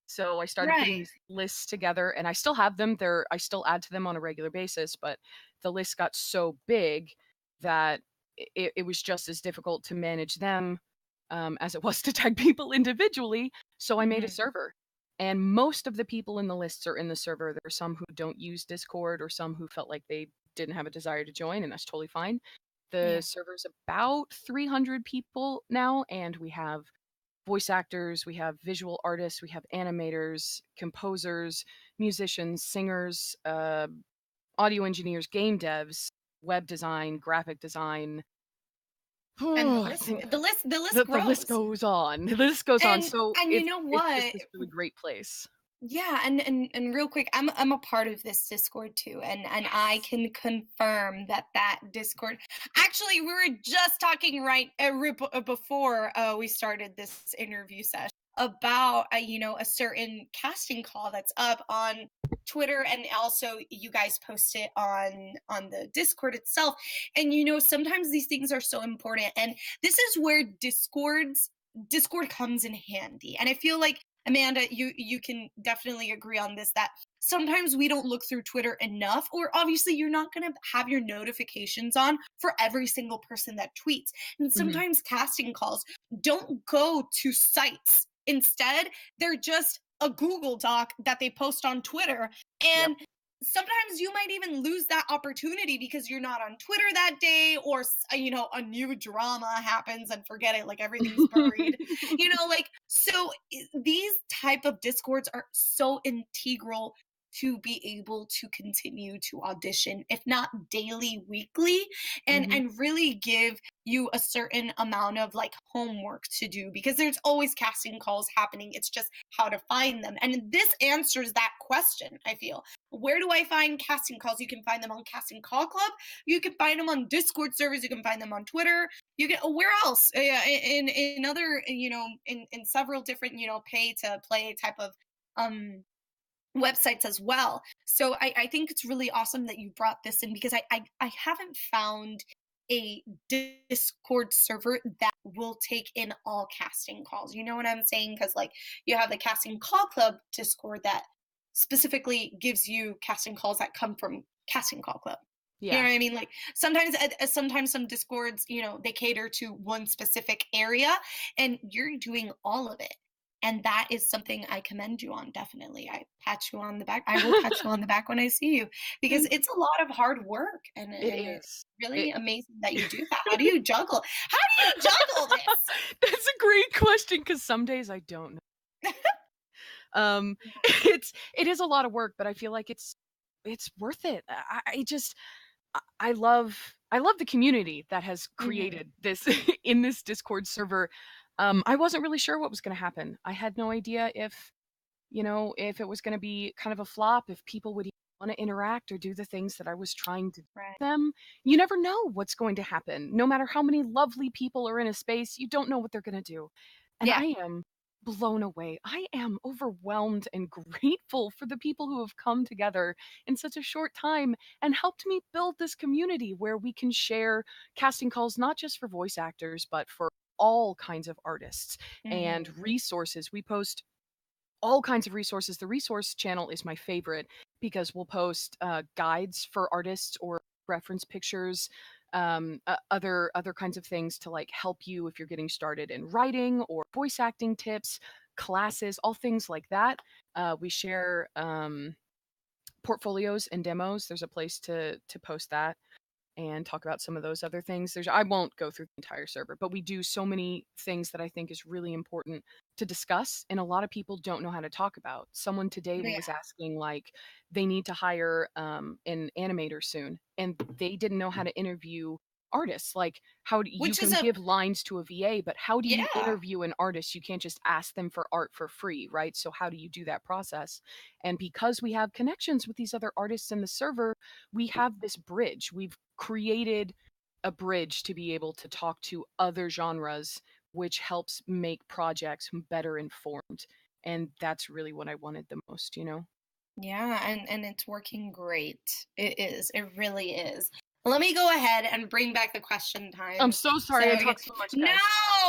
So I started putting these lists together, and I still have them. I still add to them on a regular basis, but the list got so big that it was just as difficult to manage them as it was to tag people individually. So I made a server, and most of the people in the lists are in the server. There are some who don't use Discord or some who felt like they didn't have a desire to join, and that's totally fine. The server's about 300 people now, and we have voice actors, we have visual artists, we have animators, composers, musicians, singers, audio engineers, game devs, web design, graphic design. And the list grows. The list goes on. The list goes on. So and you know what? It's just this really great place. Yeah, and real quick, I'm a part of this Discord too, and I can confirm that Discord. Actually, we were just talking before we started this interview session about a certain casting call that's up on Twitter, and also you guys post it on the Discord itself. And sometimes these things are so important, and this is where Discord comes in handy. And I feel like, Amanda, you can definitely agree on this, that sometimes we don't look through Twitter enough, or obviously you're not going to have your notifications on for every single person that tweets. And sometimes casting calls don't go to sites. Instead, they're just a Google Doc that they post on Twitter. And sometimes you might even lose that opportunity because you're not on Twitter that day, or a new drama happens and forget it, like everything's buried. So these type of Discords are so integral to be able to continue to audition, if not daily, weekly, and really give you a certain amount of homework to do, because there's always casting calls happening. It's just how to find them. And this answers that question, I feel. Where do I find casting calls? You can find them on Casting Call Club. You can find them on Discord servers. You can find them on Twitter. You can, where else? In other, in several different, pay to play type of websites as well. So I think it's really awesome that you brought this in, because I haven't found a Discord server that will take in all casting calls. You know what I'm saying? Because like you have the casting call club Discord that specifically gives you casting calls that come from casting call club. You know what I mean? Like sometimes some Discords, you know, they cater to one specific area, and you're doing all of it. And that is something I commend you on. Definitely. I pat you on the back. I will pat you on the back when I see you, because it's a lot of hard work, and it's really amazing that you do that. How do you juggle? How do you juggle this? That's a great question, because some days I don't know. It is a lot of work, but I feel like it's worth it. I love the community that has created this in this Discord server. I wasn't really sure what was going to happen. I had no idea if it was going to be kind of a flop, if people would want to interact or do the things that I was trying to do with them. You never know what's going to happen. No matter how many lovely people are in a space, you don't know what they're going to do. And I am blown away. I am overwhelmed and grateful for the people who have come together in such a short time and helped me build this community where we can share casting calls, not just for voice actors, but for all kinds of artists and resources. We post all kinds of resources. The resource channel is my favorite because we'll post guides for artists or reference pictures, other kinds of things to like help you if you're getting started in writing or voice acting tips, classes, all things like that. We share portfolios and demos. There's a place to post that and talk about some of those other things. I won't go through the entire server, but we do so many things that I think is really important to discuss, and a lot of people don't know how to talk about. Someone today was asking, like, they need to hire an animator soon, and they didn't know how to interview artists. Like, how do you can give lines to a VA, but how do you interview an artist? You can't just ask them for art for free, right? So how do you do that process? And because we have connections with these other artists in the server, we have this bridge. We've created a bridge to be able to talk to other genres, which helps make projects better informed. And that's really what I wanted the most, you know? Yeah, and it's working great. It is. It really is. Let me go ahead and bring back the question time. I'm so sorry I talked so much, guys.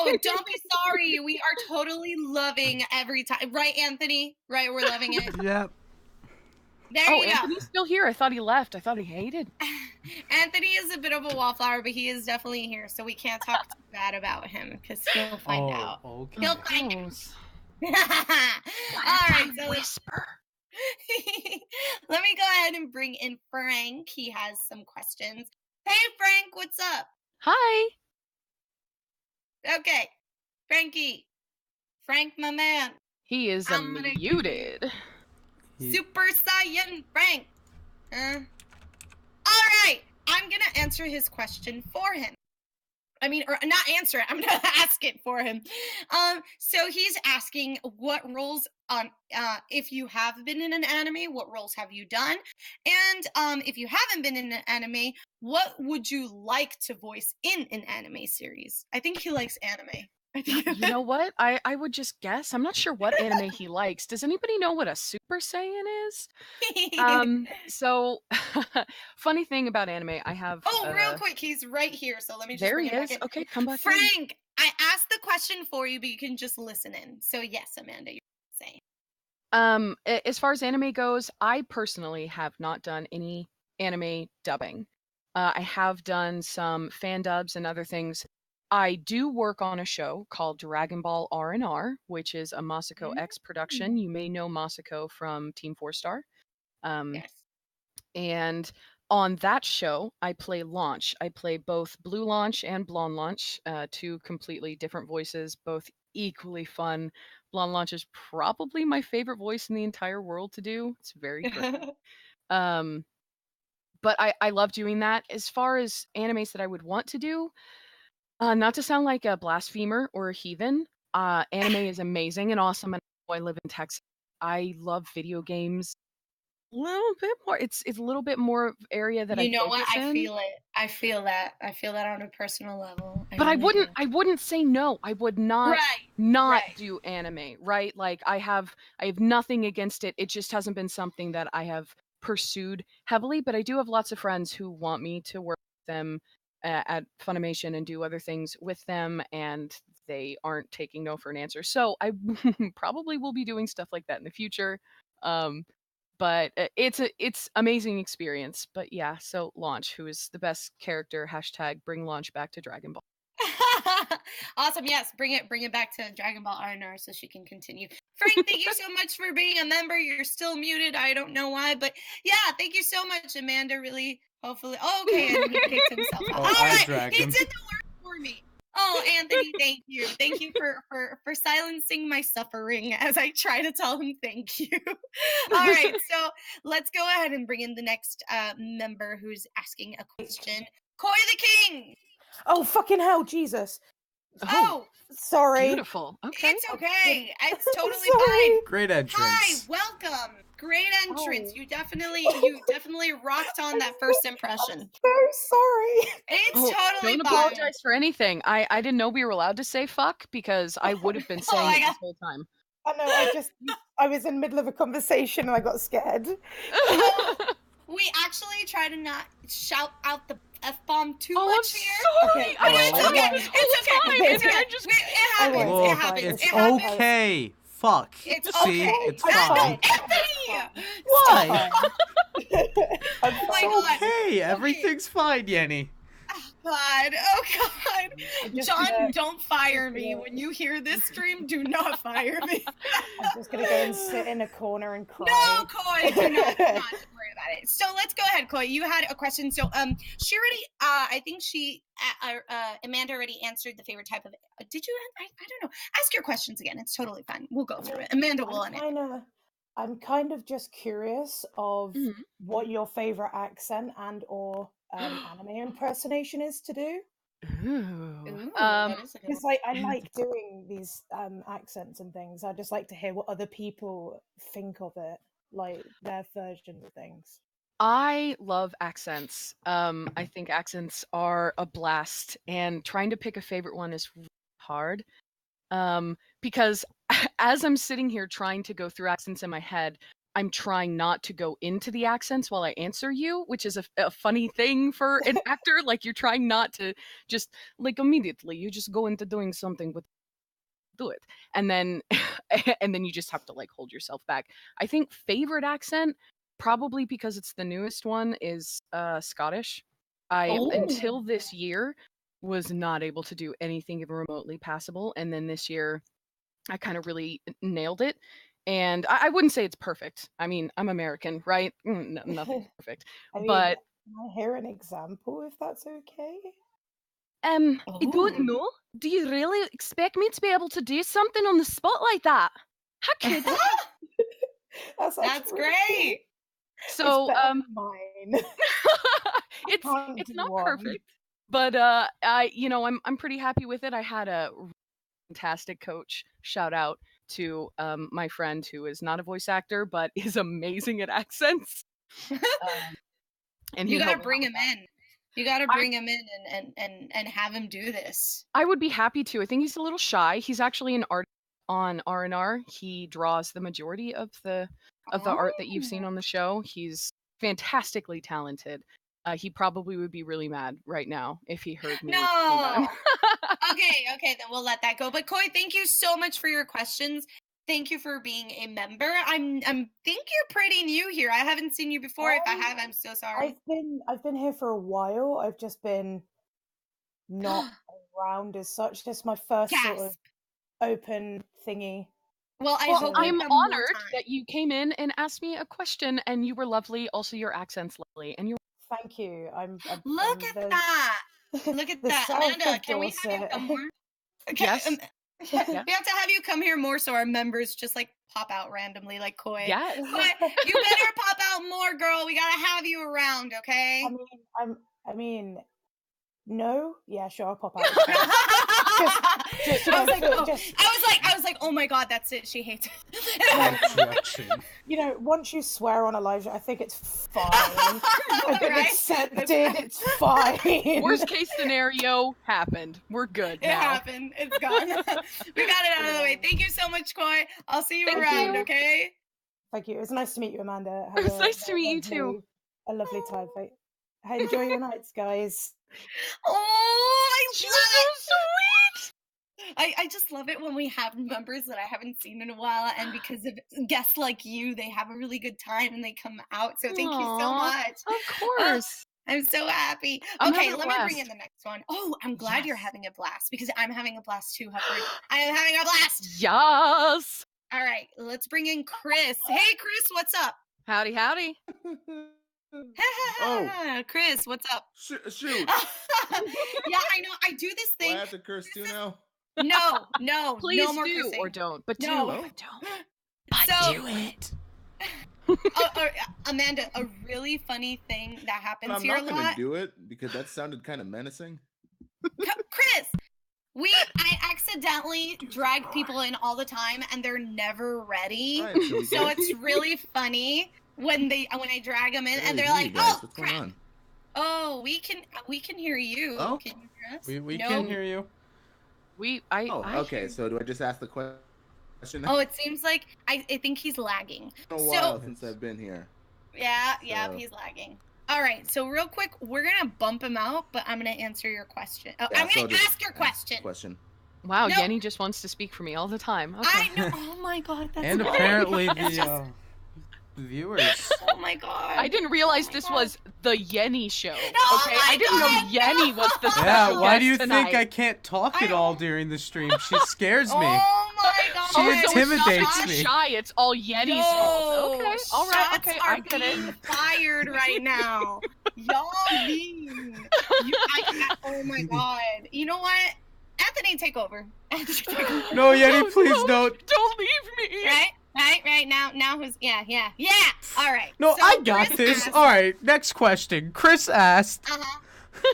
No, don't be sorry. We are totally loving every time. Right, Anthony? Right, we're loving it. Yep. There you go. Anthony's still here. I thought he left. I thought he hated. Anthony is a bit of a wallflower, but he is definitely here, so we can't talk too bad about him because he'll find out. Okay. He'll find out. All right, so whisper. Let me go ahead and bring in Frank. He has some questions. Hey, Frank, what's up? Hi. Okay, Frankie. Frank, my man. He is muted. Super Saiyan Frank. All right, I'm going to answer his question for him. I mean, or not answer it, I'm going to ask it for him. So he's asking what roles, if you have been in an anime, what roles have you done? And if you haven't been in an anime, what would you like to voice in an anime series? I think he likes anime. You know what? I would just guess. I'm not sure what anime he likes. Does anybody know what a Super Saiyan is? So, funny thing about anime, I have... real quick, he's right here, so let me just there bring he him is. back in. Okay, come back Frank, I asked the question for you, but you can just listen in. So yes, Amanda, you're saying. As far as anime goes, I personally have not done any anime dubbing. I have done some fan dubs and other things. I do work on a show called Dragon Ball R&R, which is a Masako X production. You may know Masako from Team 4-Star. Yes. And on that show, I play Launch. I play both Blue Launch and Blonde Launch, two completely different voices, both equally fun. Blonde Launch is probably my favorite voice in the entire world to do. It's very great. But I love doing that. As far as animes that I would want to do, not to sound like a blasphemer or a heathen, anime is amazing and awesome, and I live in Texas. I love video games a little bit more. It's a little bit more area that I You know what? focus I in. feel it. I feel that. I feel that on a personal level. But I really wouldn't say no. I would not do anime, right? Like I have nothing against it. It just hasn't been something that I have pursued heavily, but I do have lots of friends who want me to work with them at Funimation and do other things with them, and they aren't taking no for an answer. So I probably will be doing stuff like that in the future. But it's amazing experience. But yeah, so Launch, who is the best character, hashtag bring Launch back to Dragon Ball. Awesome. Yes, bring it back to Dragon Ball R&R so she can continue. Frank, thank you so much for being a member. You're still muted. I don't know why, but yeah, thank you so much, Amanda. Really, hopefully. Oh, okay, and he kicked himself out. Oh, All I right, dragged he him. did the work for me. Oh, Anthony, thank you. Thank you for silencing my suffering as I try to tell him thank you. All right, so let's go ahead and bring in the next member who's asking a question. Koi the King. Oh, fucking hell, Jesus. Oh, sorry. Beautiful. Okay. it's okay. It's totally Sorry. fine. Great entrance. Hi, welcome. Great entrance. Oh. You definitely rocked on that first impression. So sorry. It's Oh, totally don't fine. apologize for anything. I didn't know we were allowed to say fuck because I would have been saying my it God. this whole time. I know, I was in the middle of a conversation and I got scared. We actually try to not shout out the F-bomb too Oh, much I'm here. sorry. Okay. I It's was okay. talking this whole time, It's and okay. I just It happens. Oh, It happens. It's It happens. okay. Fuck. It's See, okay. it's I'm fine. Anthony! Why? I'm Oh my sorry. God. Okay, everything's fine, Yenny. God. Oh God. I'm just John, gonna- don't fire just me. gonna- When you hear this stream, do not fire me. I'm just gonna go and sit in a corner and cry. No, Koi, do not worry about it. So let's go ahead, Koi. You had a question. So she already I think Amanda already answered the favorite type of did you I don't know. Ask your questions again. It's totally fine. We'll go through it. Amanda will answer. I'm kind of just curious of what your favorite accent and or anime impersonation is to do. Ooh. That is a good Because one. I like doing these accents and things. I just like to hear what other people think of it, like their version of things. I love accents. I think accents are a blast, and trying to pick a favorite one is really hard. Because as I'm sitting here trying to go through accents in my head, I'm trying not to go into the accents while I answer you, which is a funny thing for an actor. Like, you're trying not to just, like, immediately, you just go into doing something with do it. And then you just have to, like, hold yourself back. I think favorite accent, probably because it's the newest one, is Scottish. Until this year, was not able to do anything even remotely passable. And then this year, I kind of really nailed it. And I wouldn't say it's perfect. I mean, I'm American, right? Nothing's perfect. But can I hear an example if that's okay? I don't know. Do you really expect me to be able to do something on the spot like that? How could That's great. So mine. it's not perfect, but I'm pretty happy with it. I had a fantastic coach. Shout out to my friend who is not a voice actor but is amazing at accents. And you gotta bring him in. You gotta bring him in and have him do this. I would be happy to. I think he's a little shy. He's actually an artist on R&R. He draws the majority of the art that you've seen on the show. He's fantastically talented. He probably would be really mad right now if he heard me. No. Okay, then we'll let that go. But Koi, thank you so much for your questions. Thank you for being a member. I think you're pretty new here. I haven't seen you before. If I have, I'm so sorry. I've been here for a while. I've just been not around as such. This is my first sort of open thingy. Well, I'm honored that you came in and asked me a question, and you were lovely. Also, your accent's lovely, and you're. Thank you. Look at that. Look at that, Amanda. Can we have you come more? Okay, Yes. We have to have you come here more so our members just like pop out randomly like Koi. Yes. But you better pop out more, girl. We gotta have you around, okay? I mean, no. Yeah, sure. I'll pop out. I was like, oh my god, that's it. She hates it. You know, once you swear on Elijah, I think it's fine. I've been accepted. It's fine. Worst case scenario happened. We're good. It happened. It's gone. We got it out of the way. Thank you so much, Koi. I'll see you around, okay? Thank you. It was nice to meet you, Amanda. It was nice to meet you too. A lovely time. Enjoy your nights, guys. Oh, I She love was so it. sweet. I just love it when we have members that I haven't seen in a while, and because of guests like you, they have a really good time and they come out. So thank you so Aw, much. Of Oh, course. I'm so happy. I'm Okay, having a let me bring in blast. the next one. Oh, I'm glad you're Yes. having a blast because I'm having a blast too, Hufford. I am having a blast. Yes. All right, let's bring in Chris. Hey, Chris, what's up? Howdy, howdy. Oh. Chris, what's up? Shoot. Yeah, I know. I do this Do I thing. have to curse too now? No Please more do cursing. or don't, but No. do or don't. But So- do it. Amanda, a really funny thing that happens But I'm here not a gonna lot. do it because that sounded kind of menacing. Chris, I accidentally drag people in all the time, and they're never ready. Right, so we So good? it's really funny when I drag them in, Hey, and they're you like, guys, "Oh, what's going crap. on? Oh, we can hear you. Oh? Can you hear us? We No? can hear you. I Okay. hear- So do I just ask the question? Oh, it seems like I think he's lagging. It's been a So while since I've been here. yeah, So- he's lagging. All right, so real quick, we're gonna bump him out, but I'm gonna answer your question. Oh, Yeah, I'm so gonna just ask your question. Wow, No. Yenny just wants to speak for me all the time. Okay. I know. Oh my god, that's And not- apparently It's the just- viewers. Oh my god. I didn't realize my this God. was the Yenny show. Oh Okay, my I didn't know God, Yenny was the special Yeah, why do guest you tonight. think I can't talk at all during the stream? She scares me. Oh my god. She So it's not intimidates being me. Shy, it's all Yenny's fault. Okay, all right, shots okay, are I get being it. fired right now. Y'all mean. Oh my god. You know what? Anthony, take over. Anthony, take over. No, Yenny, please no, don't. Don't leave me. Right. Now who's yeah. All right. No, so I got Chris this. asked- All right, next question. Chris asked. Uh-huh.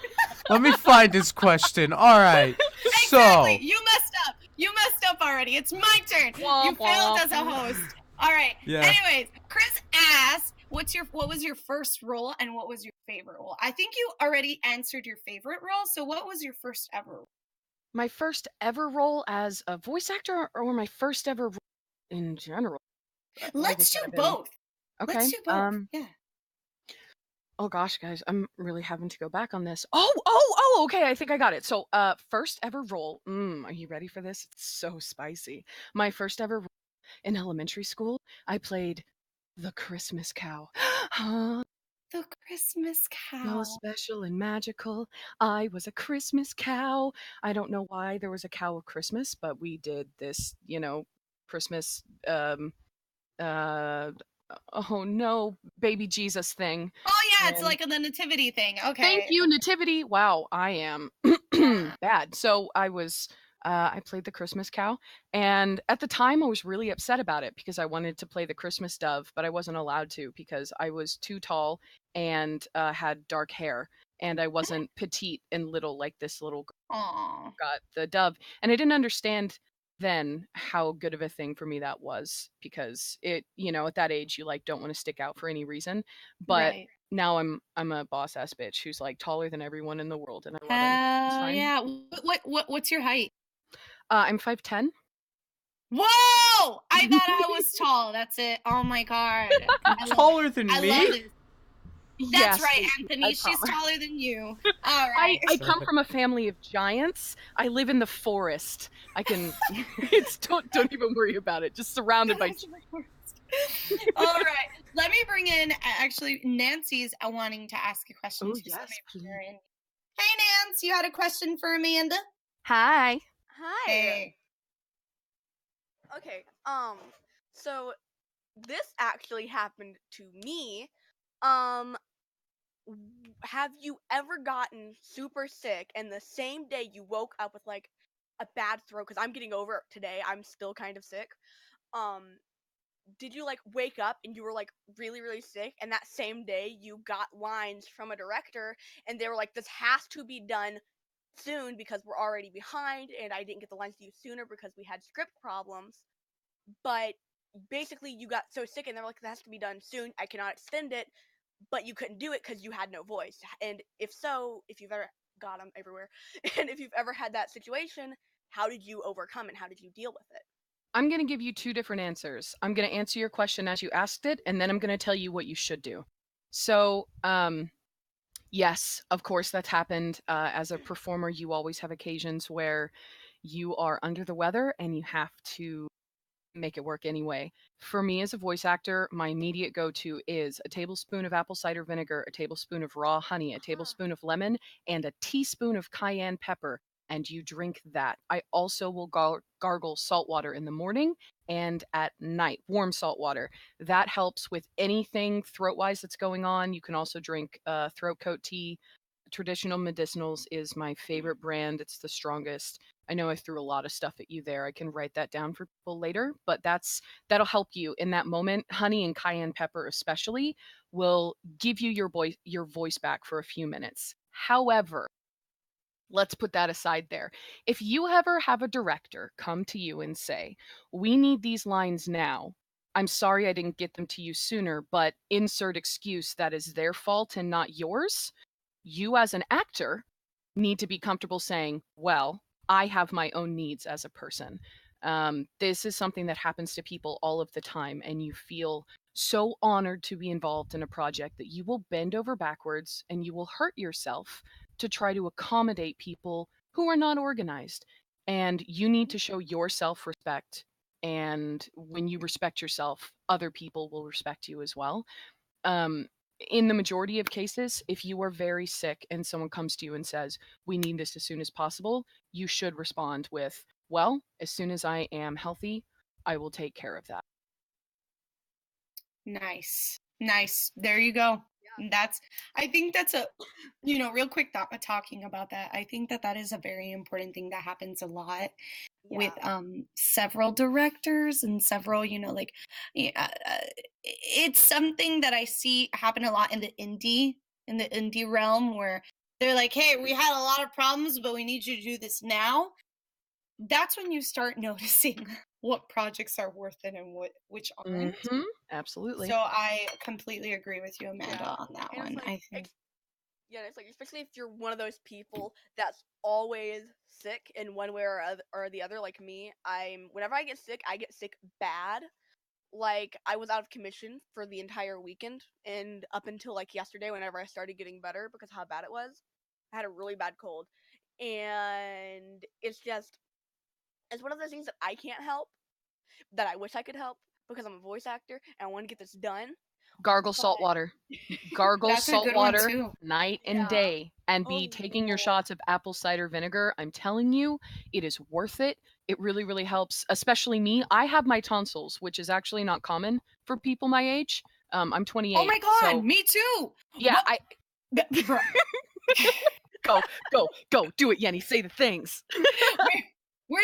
Let me find his question. All right. Exactly. So, You messed up already. It's my turn. Womp You failed womp. as a host. All right. Yeah. Anyways, Chris asked, what was your first role and what was your favorite role? I think you already answered your favorite role. So what was your first ever role? My first ever role as a voice actor or my first ever role in general? Like I Let's said, do I've been- both. Okay. Let's do both. Yeah. Oh gosh, guys, I'm really having to go back on this. Oh, okay, I think I got it. So, first ever role. Are you ready for this? It's so spicy. My first ever role in elementary school, I played the Christmas cow. Huh? The Christmas So cow. special and magical. I was a Christmas cow. I don't know why there was a cow of Christmas, but we did this, Christmas oh no, baby Jesus thing. Oh yeah, it's And- like the nativity thing. Okay. Thank you, Nativity. Wow, I am bad. So I played the Christmas cow, and at the time I was really upset about it because I wanted to play the Christmas dove, but I wasn't allowed to because I was too tall and had dark hair, and I wasn't petite and little like this little girl Aw. who got the dove, and I didn't understand then how good of a thing for me that was because it, at that age you don't want to stick out for any reason, but Right. now I'm a boss ass bitch who's taller than everyone in the world, and I love it. It's Hell fine. yeah. What's your height? I'm 5'10". Whoa! I thought I was tall. That's it. Oh my god. I love taller than I me? love this. That's Yes, right, I Anthony. She's promise. taller than you. All right. I come from a family of giants. I live in the forest. I can. Don't even worry about it. Just surrounded by. All right. Let me bring in actually Nancy's wanting to ask a question. Oh, too, so yes, maybe please. you're in. Hey Nance, you had a question for Amanda? Hi. Hi. Hey. Okay. So this actually happened to me. Have you ever gotten super sick and the same day you woke up with a bad throat? Because I'm getting over it today. I'm still kind of sick. Did you wake up and you were really, really sick, and that same day you got lines from a director and they were like, this has to be done soon because we're already behind, and I didn't get the lines to you sooner because we had script problems, but basically you got so sick and they were like, that has to be done soon, I cannot extend it, but you couldn't do it because you had no voice. And if so, if you've ever got them everywhere, and if you've ever had that situation, how did you overcome and how did you deal with it? I'm going to give you two different answers. I'm going to answer your question as you asked it, and then I'm going to tell you what you should do. So, Yes, of course, that's happened. As a performer, you always have occasions where you are under the weather and you have to make it work anyway. For me as a voice actor, my immediate go-to is a tablespoon of apple cider vinegar, a tablespoon of raw honey, a tablespoon of lemon, and a teaspoon of cayenne pepper, and you drink that. I also will gargle salt water in the morning and at night, warm salt water. That helps with anything throat-wise that's going on. You can also drink throat coat tea. Traditional Medicinals is my favorite brand. It's the strongest. I know I threw a lot of stuff at you there. I can write that down for people later, but that'll help you in that moment. Honey and cayenne pepper especially will give you your voice back for a few minutes. However, let's put that aside there. If you ever have a director come to you and say, "We need these lines now. I'm sorry I didn't get them to you sooner," but insert excuse that is their fault and not yours, you as an actor need to be comfortable saying, well, I have my own needs as a person. This is something that happens to people all of the time, and you feel so honored to be involved in a project that you will bend over backwards and you will hurt yourself to try to accommodate people who are not organized. And you need to show your self-respect. And when you respect yourself, other people will respect you as well. In the majority of cases, if you are very sick and someone comes to you and says, "We need this as soon as possible," you should respond with, "Well, as soon as I am healthy, I will take care of that." Nice. There you go. I think that's a, real quick talking about that. I think that is a very important thing that happens a lot with several directors and several, it's something that I see happen a lot in the indie realm, where they're like, "Hey, we had a lot of problems, but we need you to do this now." That's when you start noticing what projects are worth it and which aren't. Mm-hmm. Absolutely. So I completely agree with you, Amanda, on that And one. it's like, I think. It's like, especially if you're one of those people that's always sick in one way or the other, like me. Whenever I get sick bad. Like, I was out of commission for the entire weekend, and up until like yesterday, whenever I started getting better because of how bad it was, I had a really bad cold, and it's one of those things that I can't help, that I wish I could help because I'm a voice actor and I want to get this done. Gargle salt water. Gargle That's a salt good one, water too. night and day, and be taking your shots of apple cider vinegar. I'm telling you, it is worth it. It really, really helps, especially me. I have my tonsils, which is actually not common for people my age. I'm 28. Oh my god, so me too. yeah, Bruh. Go, do it, Yenny. Say the things. We're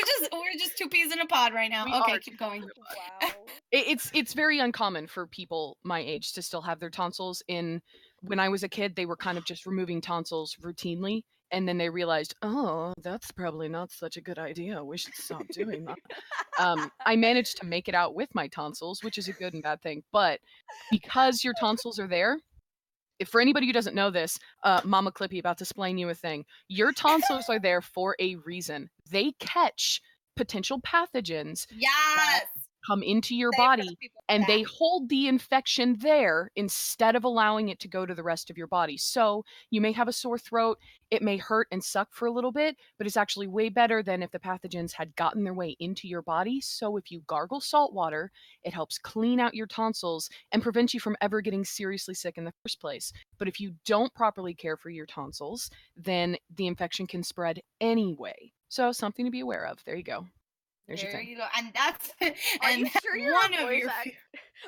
just two peas in a pod right now. Okay, keep going. Wow. It's very uncommon for people my age to still have their tonsils. When I was a kid, they were kind of just removing tonsils routinely, and then they realized, oh, that's probably not such a good idea. We should stop doing that. I managed to make it out with my tonsils, which is a good and bad thing. But because your tonsils are there, if for anybody who doesn't know this, Mama Clippy about to explain you a thing. Your tonsils are there for a reason. They catch potential pathogens that come into your body, and they hold the infection there instead of allowing it to go to the rest of your body. So you may have a sore throat, it may hurt and suck for a little bit, but it's actually way better than if the pathogens had gotten their way into your body. So if you gargle salt water, it helps clean out your tonsils and prevent you from ever getting seriously sick in the first place. But if you don't properly care for your tonsils, then the infection can spread anyway. So something to be aware of. There you go. There's your thing. You go. And that's Are you sure you're one a of voice your actor?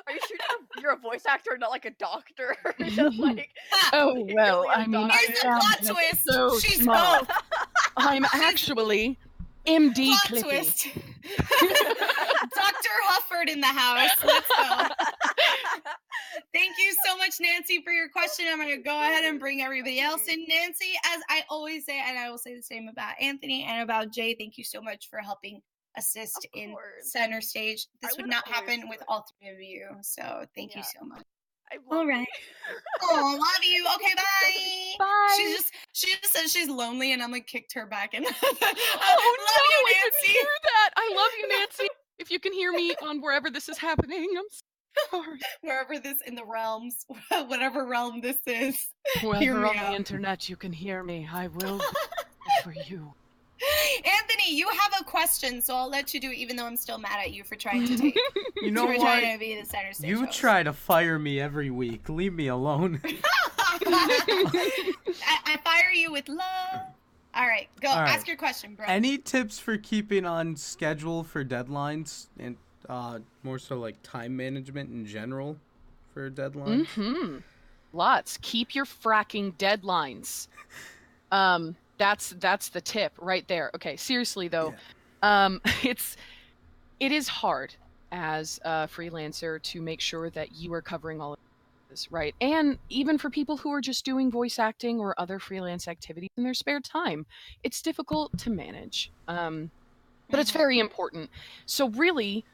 Are you sure you're a voice actor, not like a doctor? Just like, oh well, really a I mean, here's the plot twist. So She's smart. both. I'm actually MD Plot Clippy. twist. Dr. Hufford in the house. Let's go. Thank you so much, Nancy, for your question. I'm going to go ahead and bring everybody else in. Nancy, as I always say, and I will say the same about Anthony and about Jay, thank you so much for helping assist in CenterStage. This would not happen with all three of you. So thank you so much. All right. Oh, love you. Okay, bye. Bye. She just said she's lonely, and I'm like kicked her back. And oh love no, you, I Nancy. didn't hear that. I love you, Nancy. If you can hear me on wherever this is happening, I'm Wherever this in the realms, whatever realm this is. Whoever on the internet, you can hear me. I will be for you. Anthony, you have a question, so I'll let you do it, even though I'm still mad at you for trying to take. You know what? Trying to be the center stage You host. try to fire me every week. Leave me alone. I fire you with love. All right, go. All right. Ask your question, bro. Any tips for keeping on schedule for deadlines and more so like time management in general for deadlines? Mm-hmm. Lots. Keep your fracking deadlines. That's the tip right there. Okay, seriously though, it is hard as a freelancer to make sure that you are covering all of this, right? And even for people who are just doing voice acting or other freelance activities in their spare time, it's difficult to manage. But it's very important. So really,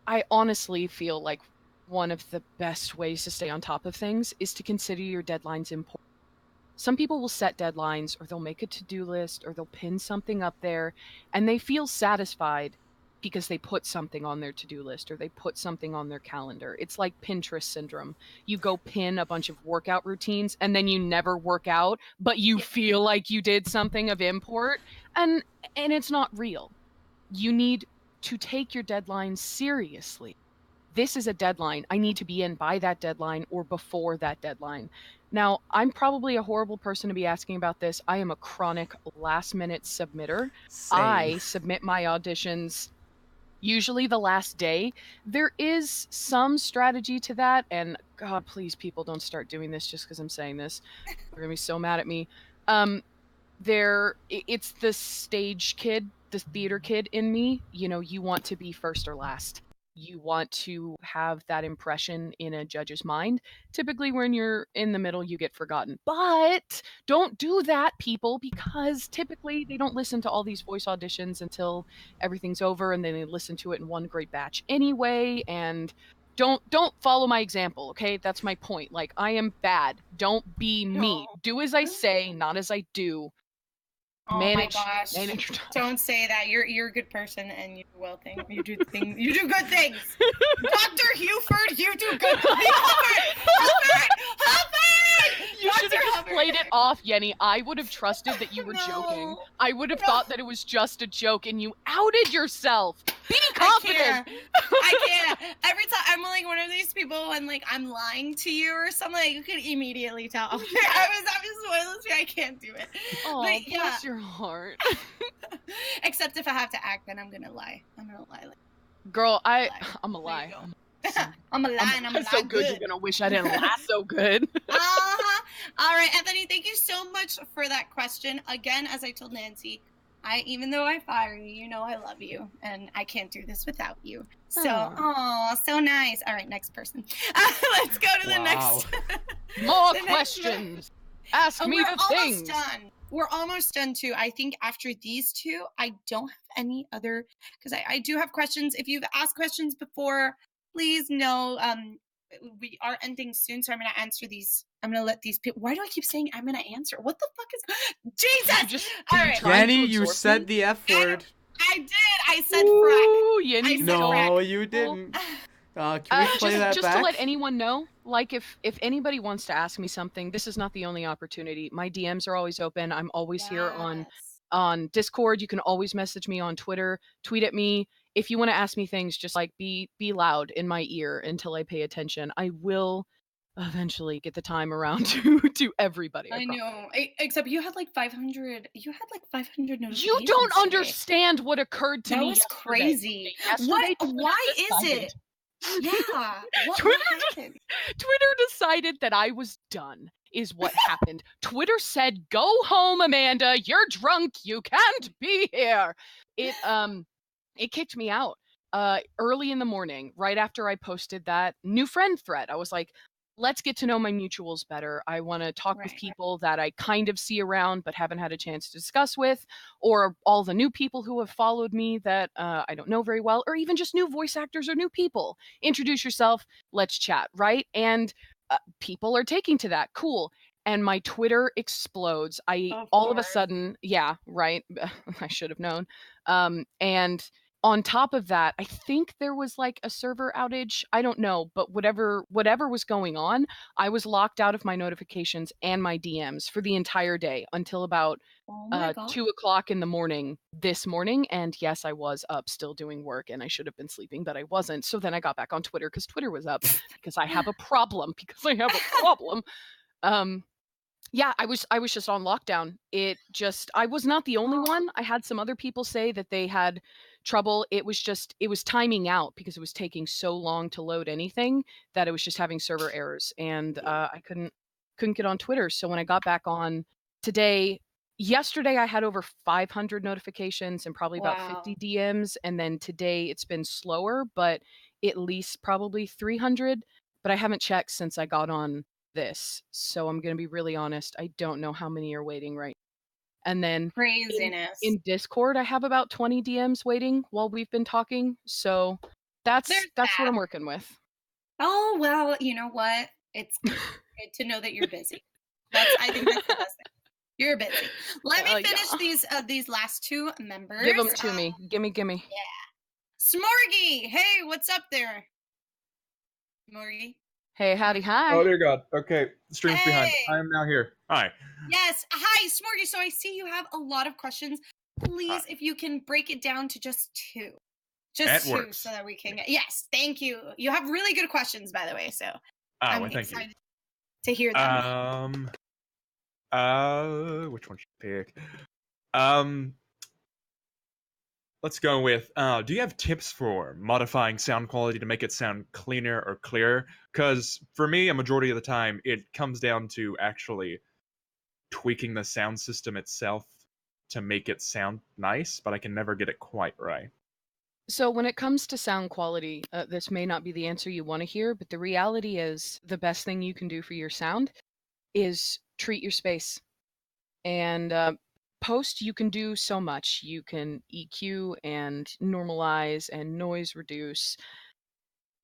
I honestly feel like one of the best ways to stay on top of things is to consider your deadlines important. Some people will set deadlines, or they'll make a to-do list, or they'll pin something up there, and they feel satisfied because they put something on their to-do list, or they put something on their calendar. It's like Pinterest syndrome. You go pin a bunch of workout routines, and then you never work out, but you feel like you did something of import, and it's not real. You need to take your deadlines seriously. This is a deadline. I need to be in by that deadline or before that deadline. Now, I'm probably a horrible person to be asking about this. I am a chronic last-minute submitter. Same. I submit my auditions usually the last day. There is some strategy to that, and God, please, people, don't start doing this just because I'm saying this. They're going to be so mad at me. It's the stage kid, the theater kid in me. You know, you want to be first or last. You want to have that impression in a judge's mind. Typically, when you're in the middle, you get forgotten. But don't do that, people, because typically they don't listen to all these voice auditions until everything's over, and then they listen to it in one great batch anyway. And don't follow my example, okay? That's my point. Like, I am bad. Don't be me. Do as I say, not as I do. Oh my gosh! Manage your time. Don't say that. You're a good person and you do well things. You do things. You do good things. Dr. Hufford, you do good things. Hufford! You should have just played it off, Yenny. I would have trusted that you were joking. I would have thought that it was just a joke, and you outed yourself. Be confident. I can't. Every time I'm like one of these people when like I'm lying to you or something, like, you can immediately tell. I'm just one of those people. I can't do it. Oh, but, yeah. bless your heart. Except if I have to act, then I'm gonna lie. I'm gonna lie. Girl, I'm a lie. I'm a lie, and I'm a lie so good. You're gonna wish I didn't laugh so good. All right, Anthony, thank you so much for that question. Again, as I told Nancy, even though I fire you, you know I love you, and I can't do this without you. So, so nice. All right, next person. Let's go to the next. More questions. Ask me the things. We're almost done too. I think after these two, I don't have any other, because I do have questions. If you've asked questions before, please know we are ending soon, so I'm going to answer these. I'm going to let these people. Why do I keep saying I'm going to answer? What the fuck is Jesus? All right. Jenny, you said the F word. I did. I said frack. No, you didn't. Can we play that just back? To let anyone know, like if anybody wants to ask me something, this is not the only opportunity. My DMs are always open. I'm always here on Discord. You can always message me on Twitter, tweet at me. If you want to ask me things, just like be loud in my ear until I pay attention. I will eventually get the time around to everybody. I know. Except you had like 500. You had like 500 notifications. You don't today. understand what occurred to me. That was crazy. Yesterday, Why is it? Yeah. Twitter decided that I was done. Is what happened. Twitter said, "Go home, Amanda. You're drunk. You can't be here." It kicked me out early in the morning, right after I posted that new friend thread. I was like, let's get to know my mutuals better. I want to talk with people that I kind of see around but haven't had a chance to discuss with, or all the new people who have followed me that I don't know very well, or even just new voice actors or new people. Introduce yourself. Let's chat, right? And people are taking to that. Cool. And my Twitter explodes. All of a sudden, yeah, right. I should have known. And on top of that, I think there was like a server outage. I don't know, but whatever was going on, I was locked out of my notifications and my DMs for the entire day until about 2 o'clock in the morning this morning. And yes, I was up still doing work, and I should have been sleeping, but I wasn't. So then I got back on Twitter because Twitter was up because I have a problem. Yeah, I was just on lockdown. I was not the only one. I had some other people say that they had trouble. It was timing out because it was taking so long to load anything that it was just having server errors, and I couldn't get on Twitter. So when I got back on yesterday I had over 500 notifications and probably about 50 DMs, and then today it's been slower, but at least probably 300, but I haven't checked since I got on this. So I'm going to be really honest, I don't know how many are waiting right now. And then craziness. In Discord, I have about 20 DMs waiting while we've been talking. So that's what I'm working with. Oh, well, you know what? It's good to know that you're busy. I think that's the best thing. You're busy. Let me finish these last two members. Give them to me. Gimme. Yeah. Smorgy, hey, what's up there? Smorgy. Hey, howdy, hi. Oh, dear God. Okay, the stream's behind. I am now here. Hi. Yes, hi, Smorgy. So I see you have a lot of questions. Please, if you can break it down to just two. Just two, so that we can get... Yes, thank you. You have really good questions, by the way, so I'm excited to hear them. Which one should I pick? Let's go with, do you have tips for modifying sound quality to make it sound cleaner or clearer? Because for me, a majority of the time, it comes down to actually tweaking the sound system itself to make it sound nice, but I can never get it quite right. So when it comes to sound quality, this may not be the answer you want to hear, but the reality is the best thing you can do for your sound is treat your space. And post, you can do so much. You can EQ and normalize and noise reduce.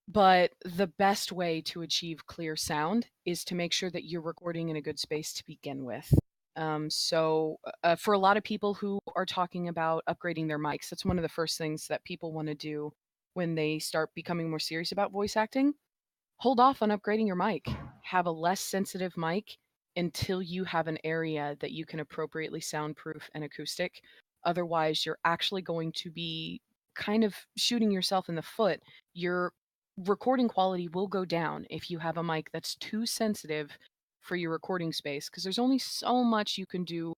But the best way to achieve clear sound is to make sure that you're recording in a good space to begin with. So for a lot of people who are talking about upgrading their mics, that's one of the first things that people want to do when they start becoming more serious about voice acting. Hold off on upgrading your mic. Have a less sensitive mic until you have an area that you can appropriately soundproof and acoustic. Otherwise, you're actually going to be kind of shooting yourself in the foot. Your recording quality will go down if you have a mic that's too sensitive for your recording space, because there's only so much you can do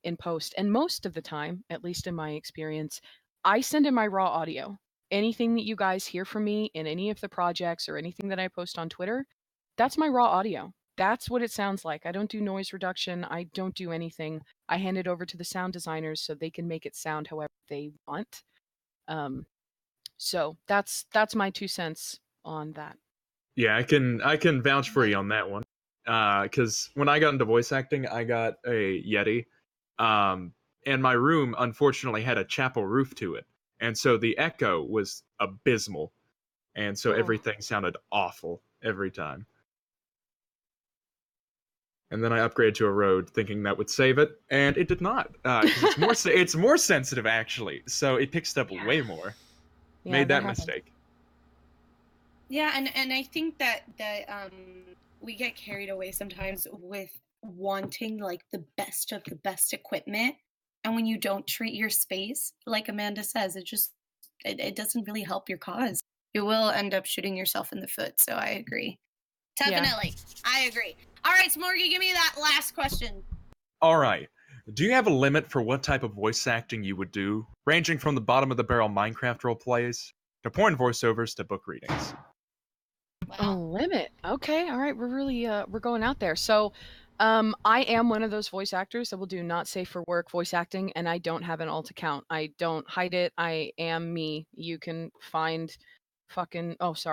in post. And most of the time, at least in my experience, I send in my raw audio. Anything that you guys hear from me in any of the projects or anything that I post on Twitter, that's my raw audio. That's what it sounds like. I don't do noise reduction. I don't do anything. I hand it over to the sound designers so they can make it sound however they want. So that's my 2 cents on that. Yeah, I can vouch for you on that one. Because when I got into voice acting, I got a Yeti, and my room unfortunately had a chapel roof to it, and so the echo was abysmal, and so everything sounded awful every time. And then I upgraded to a Rode, thinking that would save it, and it did not. 'Cause it's more sensitive actually, so it picks up way more. Yeah, Made that mistake. Yeah, and I think that we get carried away sometimes with wanting like the best of the best equipment, and when you don't treat your space, like Amanda says, it doesn't really help your cause. You will end up shooting yourself in the foot. So I agree. Definitely, I agree. All right, Smorgy, give me that last question. All right. Do you have a limit for what type of voice acting you would do, ranging from the bottom of the barrel Minecraft role plays to porn voiceovers to book readings? A limit. Okay, all right. We're really we're going out there. So I am one of those voice actors that will do not safe for work voice acting, and I don't have an alt account. I don't hide it. I am me. You can find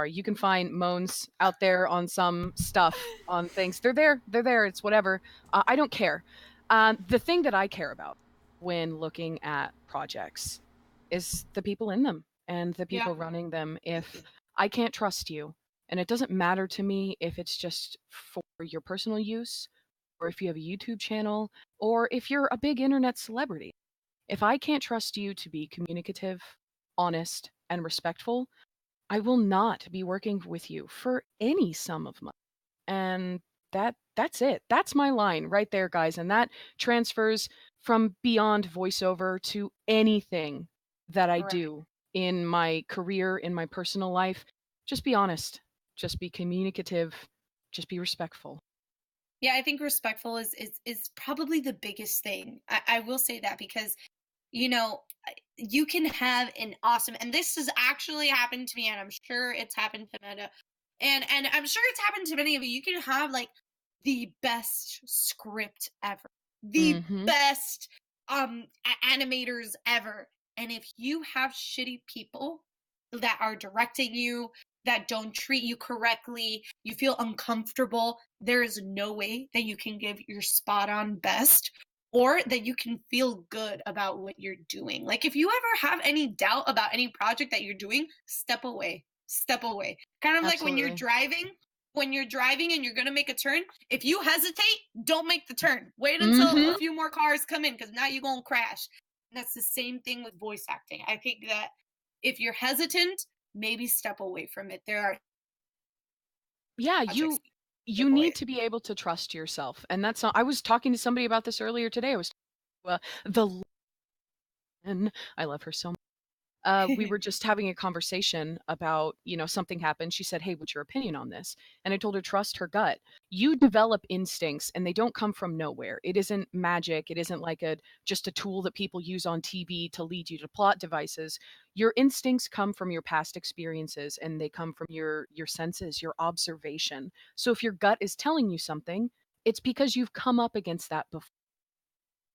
you can find moans out there on some stuff on things. They're there. It's whatever. I don't care. The thing that I care about when looking at projects is the people in them and the people running them. If I can't trust you, and it doesn't matter to me if it's just for your personal use, or if you have a YouTube channel, or if you're a big internet celebrity. If I can't trust you to be communicative, honest, and respectful, I will not be working with you for any sum of money. And that's it. That's my line right there, guys. And that transfers from beyond voiceover to anything that I do in my career, in my personal life. Just be honest. Just be communicative. Just be respectful. Yeah, I think respectful is probably the biggest thing. I will say that because, you know, you can have an awesome, and this has actually happened to me, and I'm sure it's happened to Meta, and I'm sure it's happened to many of you. You can have like the best script ever, the best animators ever, and if you have shitty people that are directing you, that don't treat you correctly, you feel uncomfortable, there is no way that you can give your spot on best or that you can feel good about what you're doing. Like if you ever have any doubt about any project that you're doing, step away. Step away. Kind of like when you're driving and you're going to make a turn, if you hesitate, don't make the turn. Wait until a few more cars come in because now you're going to crash. And that's the same thing with voice acting. I think that if you're hesitant, maybe step away from it. There are you need to be able to trust yourself. And that's not, I was talking to somebody about this earlier today. I was I love her so much. We were just having a conversation about, something happened. She said, "Hey, what's your opinion on this?" And I told her, trust her gut. You develop instincts and they don't come from nowhere. It isn't magic. It isn't like just a tool that people use on TV to lead you to plot devices. Your instincts come from your past experiences and they come from your senses, your observation. So if your gut is telling you something, it's because you've come up against that before.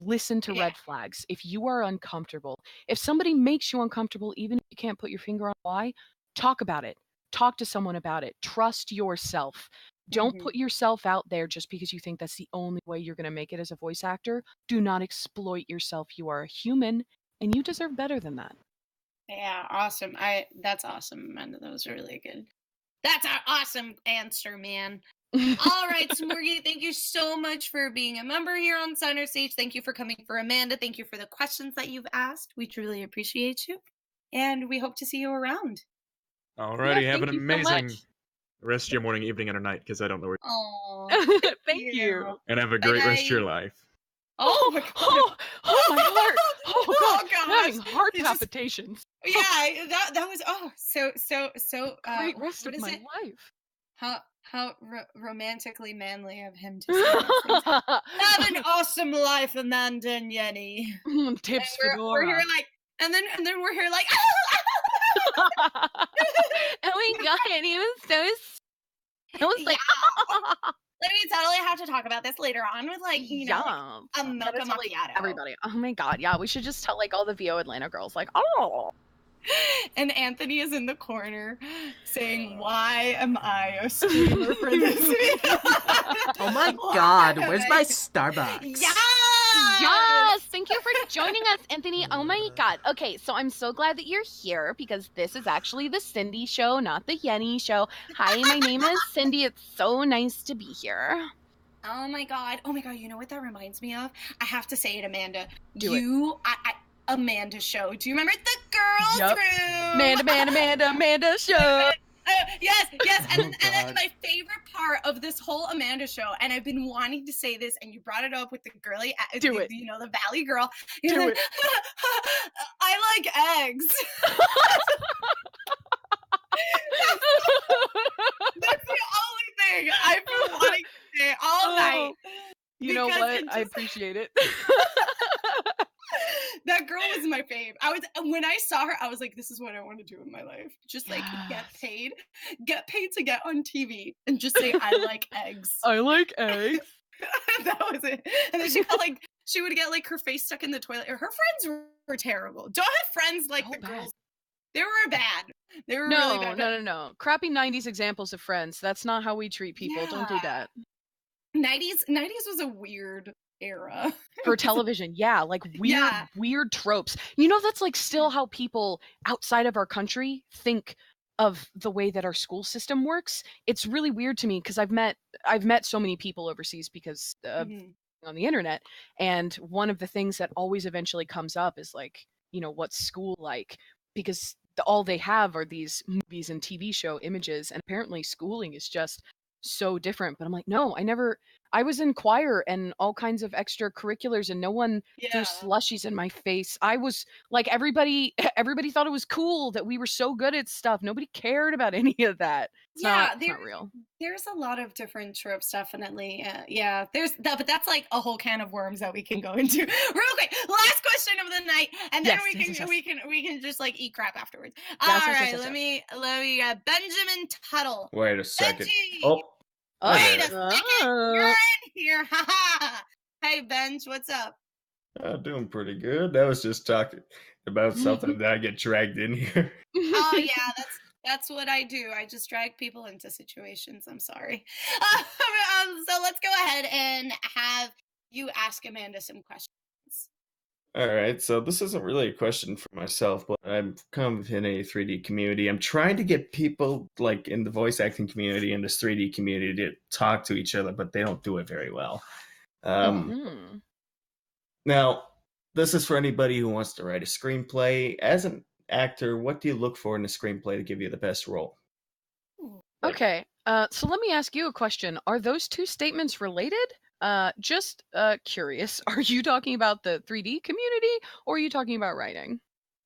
Listen to red flags. If you are uncomfortable, if somebody makes you uncomfortable, even if you can't put your finger on why, talk about it. Talk to someone about it. Trust yourself. Don't put yourself out there just because you think that's the only way you're going to make it as a voice actor. Do not exploit yourself. You are a human and you deserve better than that. Yeah, awesome. That's awesome, Amanda. That was really good. That's an awesome answer, man. All right, Smorgy, thank you so much for being a member here on CenterStage. Thank you for coming for Amanda. Thank you for the questions that you've asked. We truly appreciate you. And we hope to see you around. Alrighty, have an amazing rest of your morning, evening, and night, because I don't know where. Oh, thank you. And have a great rest of your life. Oh my god. Oh my heart. Oh god. gosh. I'm having heart palpitations. Yeah, that was so great rest of my it? life. How romantically manly of him to say this. Have an awesome life, Amanda and Yenny. Tips we're here like, and then we're here like. Oh my god, he was so. I was like. Like, we totally have to talk about this later on with like, a mocha macchiato. Everybody. Oh my god, yeah, we should just tell like all the VO Atlanta girls like, oh. And Anthony is in the corner saying, "Why am I a streamer for this video?" Oh my god, where's my Starbucks? Yes! Thank you for joining us, Anthony. Oh my god. Okay, so I'm so glad that you're here because this is actually the Cindy show, not the Yenny show. Hi, my name is Cindy. It's so nice to be here. Oh my god. You know what that reminds me of? I have to say it, Amanda. Do it. Amanda show. Do you remember the girls' room? Amanda show. Yes. And then my favorite part of this whole Amanda show, and I've been wanting to say this, and you brought it up with the girly, the Valley girl. You're like, I like eggs. That's the only thing I've been wanting to say all night. You know what? I appreciate it. That girl was my fave. When I saw her, I was like, this is what I want to do in my life. Just like get paid to get on TV and just say, I like eggs. I like eggs. That was it. And then she would get like her face stuck in the toilet. Her friends were terrible. Don't have friends like the girls. They were bad. They were really bad. No. Crappy 90s examples of friends. That's not how we treat people. Yeah. Don't do that. 90s was a weird era for television. Like weird tropes. That's like still how people outside of our country think of the way that our school system works. It's really weird to me because I've met so many people overseas because on the internet, and one of the things that always eventually comes up is like, what's school like? because all they have are these movies and TV show images, and apparently schooling is just so different. But I'm like, no, I was in choir and all kinds of extracurriculars, and no one threw slushies in my face. I was like, everybody thought it was cool that we were so good at stuff. Nobody cared about any of that. It's not real. There's a lot of different tropes, definitely. Yeah, there's that, but that's like a whole can of worms that we can go into. Real quick, last question of the night, and then we can just like eat crap afterwards. All right, let me Benjamin Tuttle. Wait a second. Benji! Wait a second. You're in here. Hey, Benj, what's up? Doing pretty good. I was just talking about something that I get dragged in here. Oh yeah, that's what I do. I just drag people into situations. I'm sorry. So let's go ahead and have you ask Amanda some questions. All right, so this isn't really a question for myself, but I'm kind of in a 3D community. I'm trying to get people like in the voice acting community and this 3D community to talk to each other, but they don't do it very well. Now, this is for anybody who wants to write a screenplay. As an actor, what do you look for in a screenplay to give you the best role? Okay, so let me ask you a question. Are those two statements related? Just curious. Are you talking about the 3D community, or are you talking about writing?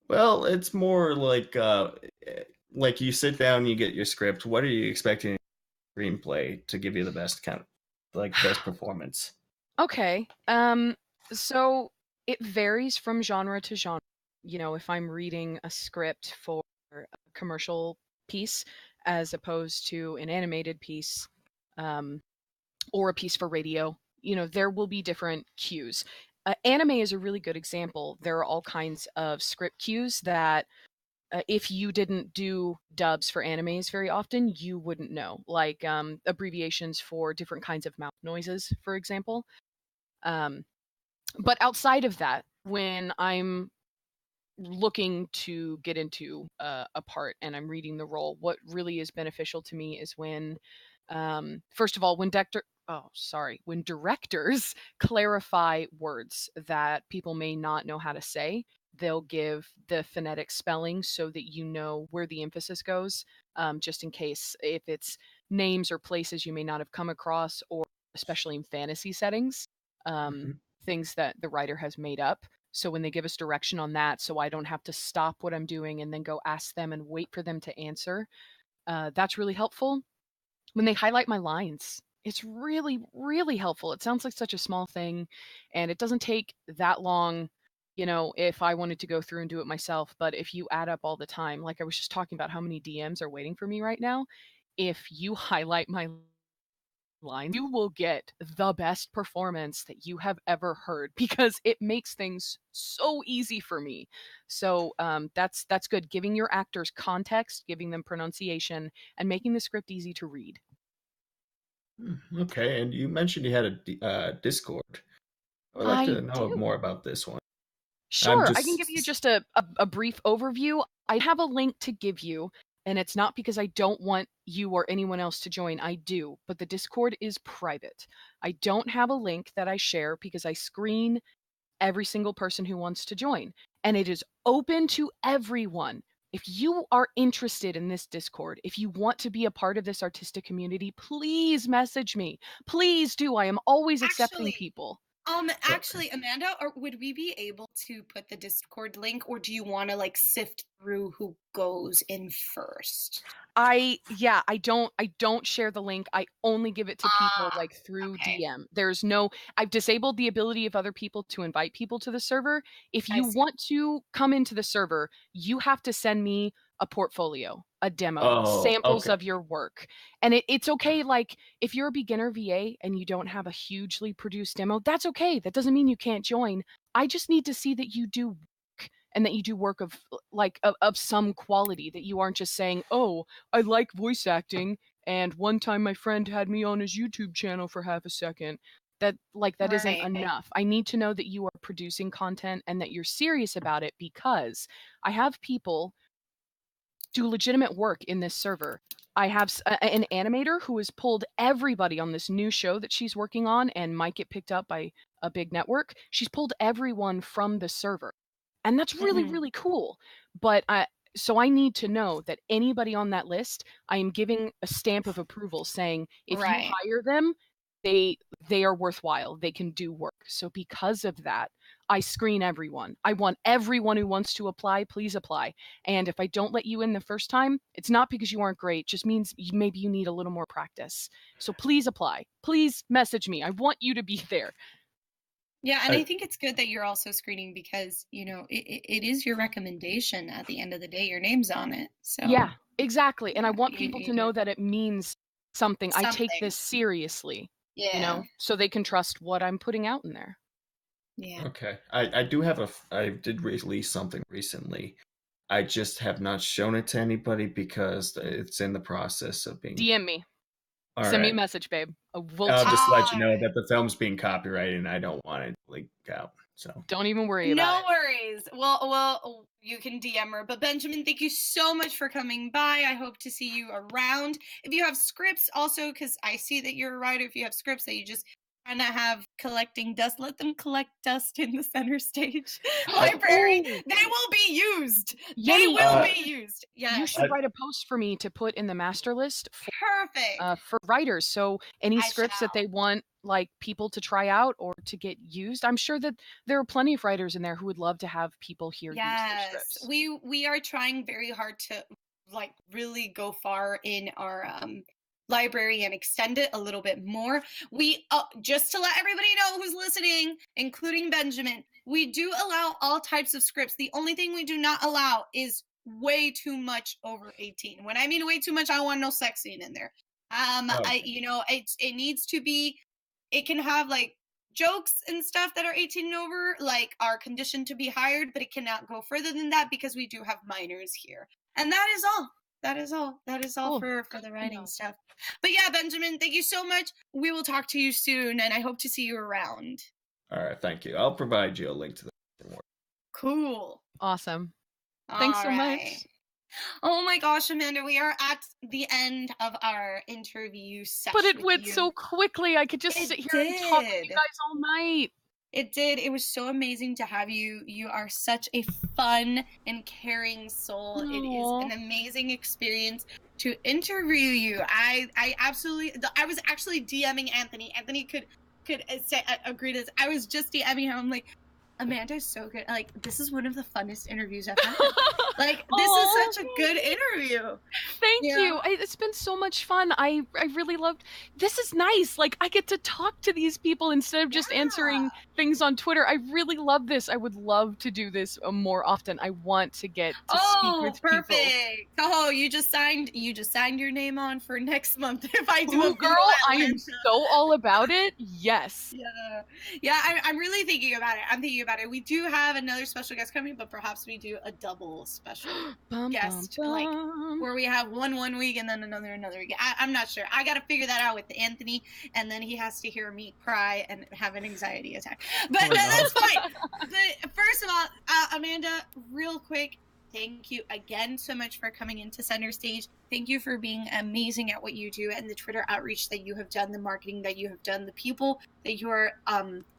Well, it's more like you sit down, you get your script. What are you expecting in a screenplay to give you the best best performance? Okay. So it varies from genre to genre. You know, if I'm reading a script for a commercial piece as opposed to an animated piece, or a piece for radio, you know, there will be different cues. Anime is a really good example. There are all kinds of script cues that if you didn't do dubs for animes very often, you wouldn't know, like abbreviations for different kinds of mouth noises, for example. But outside of that, when I'm looking to get into a part and I'm reading the role, what really is beneficial to me is when, first of all, when directors clarify words that people may not know how to say. They'll give the phonetic spelling so that you know where the emphasis goes, just in case if it's names or places you may not have come across, or especially in fantasy settings, things that the writer has made up. So when they give us direction on that, so I don't have to stop what I'm doing and then go ask them and wait for them to answer, that's really helpful. When they highlight my lines, it's really, really helpful. It sounds like such a small thing, and it doesn't take that long, you know, if I wanted to go through and do it myself. But if you add up all the time, like I was just talking about how many DMs are waiting for me right now, if you highlight my lines, you will get the best performance that you have ever heard, because it makes things so easy for me. So that's good. Giving your actors context, giving them pronunciation, and making the script easy to read. Okay, and you mentioned you had a Discord. I would like to know more about this one. Sure, I can give you just a brief overview. I have a link to give you, and it's not because I don't want you or anyone else to join. I do, but the Discord is private. I don't have a link that I share because I screen every single person who wants to join, and it is open to everyone. If you are interested in this Discord, if you want to be a part of this artistic community, please message me. Please do. I am always accepting people. Actually, Amanda, would we be able to put the Discord link, or do you want to like sift through who goes in first? I don't share the link. I only give it to people like through DM. I've disabled the ability of other people to invite people to the server. If you want to come into the server, you have to send me a portfolio, a demo, samples of your work. And it's okay, like if you're a beginner VA and you don't have a hugely produced demo, that's okay. That doesn't mean you can't join. I just need to see that you do work, and that you do work of some quality, that you aren't just saying, oh, I like voice acting, and one time my friend had me on his YouTube channel for half a second. That isn't enough. I need to know that you are producing content and that you're serious about it, because I have people do legitimate work in this server. I have an animator who has pulled everybody on this new show that she's working on and might get picked up by a big network. She's pulled everyone from the server. And that's really, really cool. But So I need to know that anybody on that list, I am giving a stamp of approval saying if you Right. hire them, they are worthwhile. They can do work. So because of that, I screen everyone. I want everyone who wants to apply, please apply. And if I don't let you in the first time, it's not because you aren't great. It just means maybe you need a little more practice. So please apply. Please message me. I want you to be there. Yeah, and I think it's good that you're also screening because, you know, it is your recommendation at the end of the day. Your name's on it. So Yeah, exactly. And I want you- people you to do. know that it means something. I take Something. this seriously, Yeah. you know, so they can trust what I'm putting out in there. Yeah. Okay. I do have I did release something recently. I just have not shown it to anybody because it's in the process of being. DM me. All Send me a right. message, babe. I'll just let you know that the film's being copyrighted and I don't want it to leak out. So don't even worry about No it. worries. Well, you can DM her. But Benjamin, thank you so much for coming by. I hope to see you around. If you have scripts also, because I see that you're a writer, if you have scripts that you just kind of have collecting dust, let them collect dust in the CenterStage library. They will be used. They will be used. Yeah. You should write a post for me to put in the master list for writers. So any scripts that they want like people to try out or to get used, I'm sure that there are plenty of writers in there who would love to have people here use their scripts. We are trying very hard to like really go far in our library and extend it a little bit more. We just to let everybody know who's listening, including Benjamin, we do allow all types of scripts. The only thing we do not allow is way too much over 18. When I mean way too much, I want no sex scene in there. It needs to be, it can have like jokes and stuff that are 18 and over, like are conditioned to be hired, but it cannot go further than that because we do have minors here. And that is all. That is all for the writing stuff. But yeah, Benjamin, thank you so much. We will talk to you soon, and I hope to see you around. All right, thank you. I'll provide you a link to the. Cool. Awesome. Thanks so much. Oh my gosh, Amanda, we are at the end of our interview session. But it went so quickly. I could just sit here and talk with you guys all night. It did. It was so amazing to have you. You are such a fun and caring soul. It is an amazing experience to interview you. I was actually DMing Anthony. Anthony could agree to this. I was just DMing him. I'm like, Amanda's so good. Like, this is one of the funnest interviews I've had. Like, this is such a good interview. Thank you. It's been so much fun. I really loved. This is nice. Like, I get to talk to these people instead of just answering things on Twitter. I really love this. I would love to do this more often. I want to get to speak with perfect. people. Oh, you just signed your name on for next month if I do a girl. I am so all about it. Yes. Yeah. I'm really thinking about it. I'm thinking about it. We do have another special guest coming, but perhaps we do a double special guest, like where we have one week and then another week. I'm not sure. I got to figure that out with Anthony, and then he has to hear me cry and have an anxiety attack. But that's fine. But first of all, Amanda, real quick, thank you again so much for coming into CenterStage. Thank you for being amazing at what you do and the Twitter outreach that you have done, the marketing that you have done, the people that you are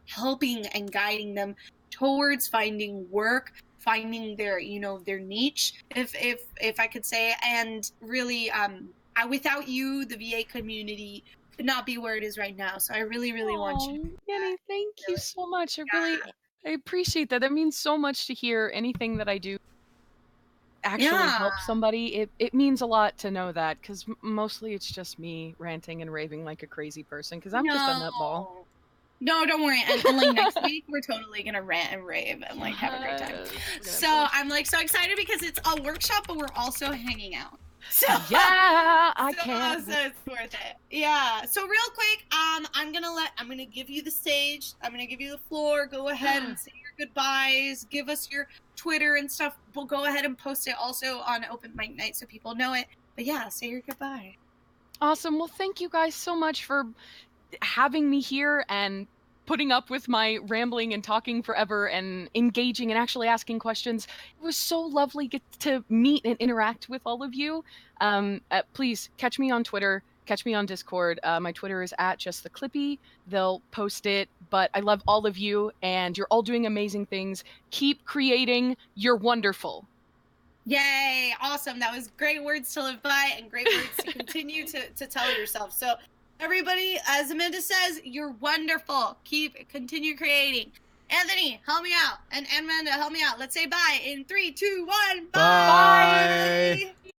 helping and guiding them towards finding work, finding their niche, if I could say. And really, without you, the VA community could not be where it is right now. So I really want you. Jenny, thank you so much. I appreciate that. That means so much to hear anything that I do actually help somebody. It means a lot to know that, because mostly it's just me ranting and raving like a crazy person, because I'm just a nutball. No, don't worry. And like next week, we're totally gonna rant and rave and like have a great time. So I'm like so excited because it's a workshop, but we're also hanging out. So yeah, I can't. So it's worth it. Yeah. So real quick, I'm gonna give you the stage. I'm gonna give you the floor. Go ahead and say your goodbyes. Give us your Twitter and stuff. We'll go ahead and post it also on Open Mic Night so people know it. But yeah, say your goodbye. Awesome. Well, thank you guys so much for having me here and putting up with my rambling and talking forever and engaging and actually asking questions. It was so lovely to meet and interact with all of you. Please catch me on Twitter, catch me on Discord. My Twitter is @justtheclippy. They'll post it, but I love all of you and you're all doing amazing things. Keep creating. You're wonderful. Yay! Awesome. That was great words to live by and great words to continue to tell yourself. So, everybody, as Amanda says, you're wonderful. Continue creating. Anthony, help me out. And Amanda, help me out. Let's say bye in 3, 2, 1. Bye! Bye.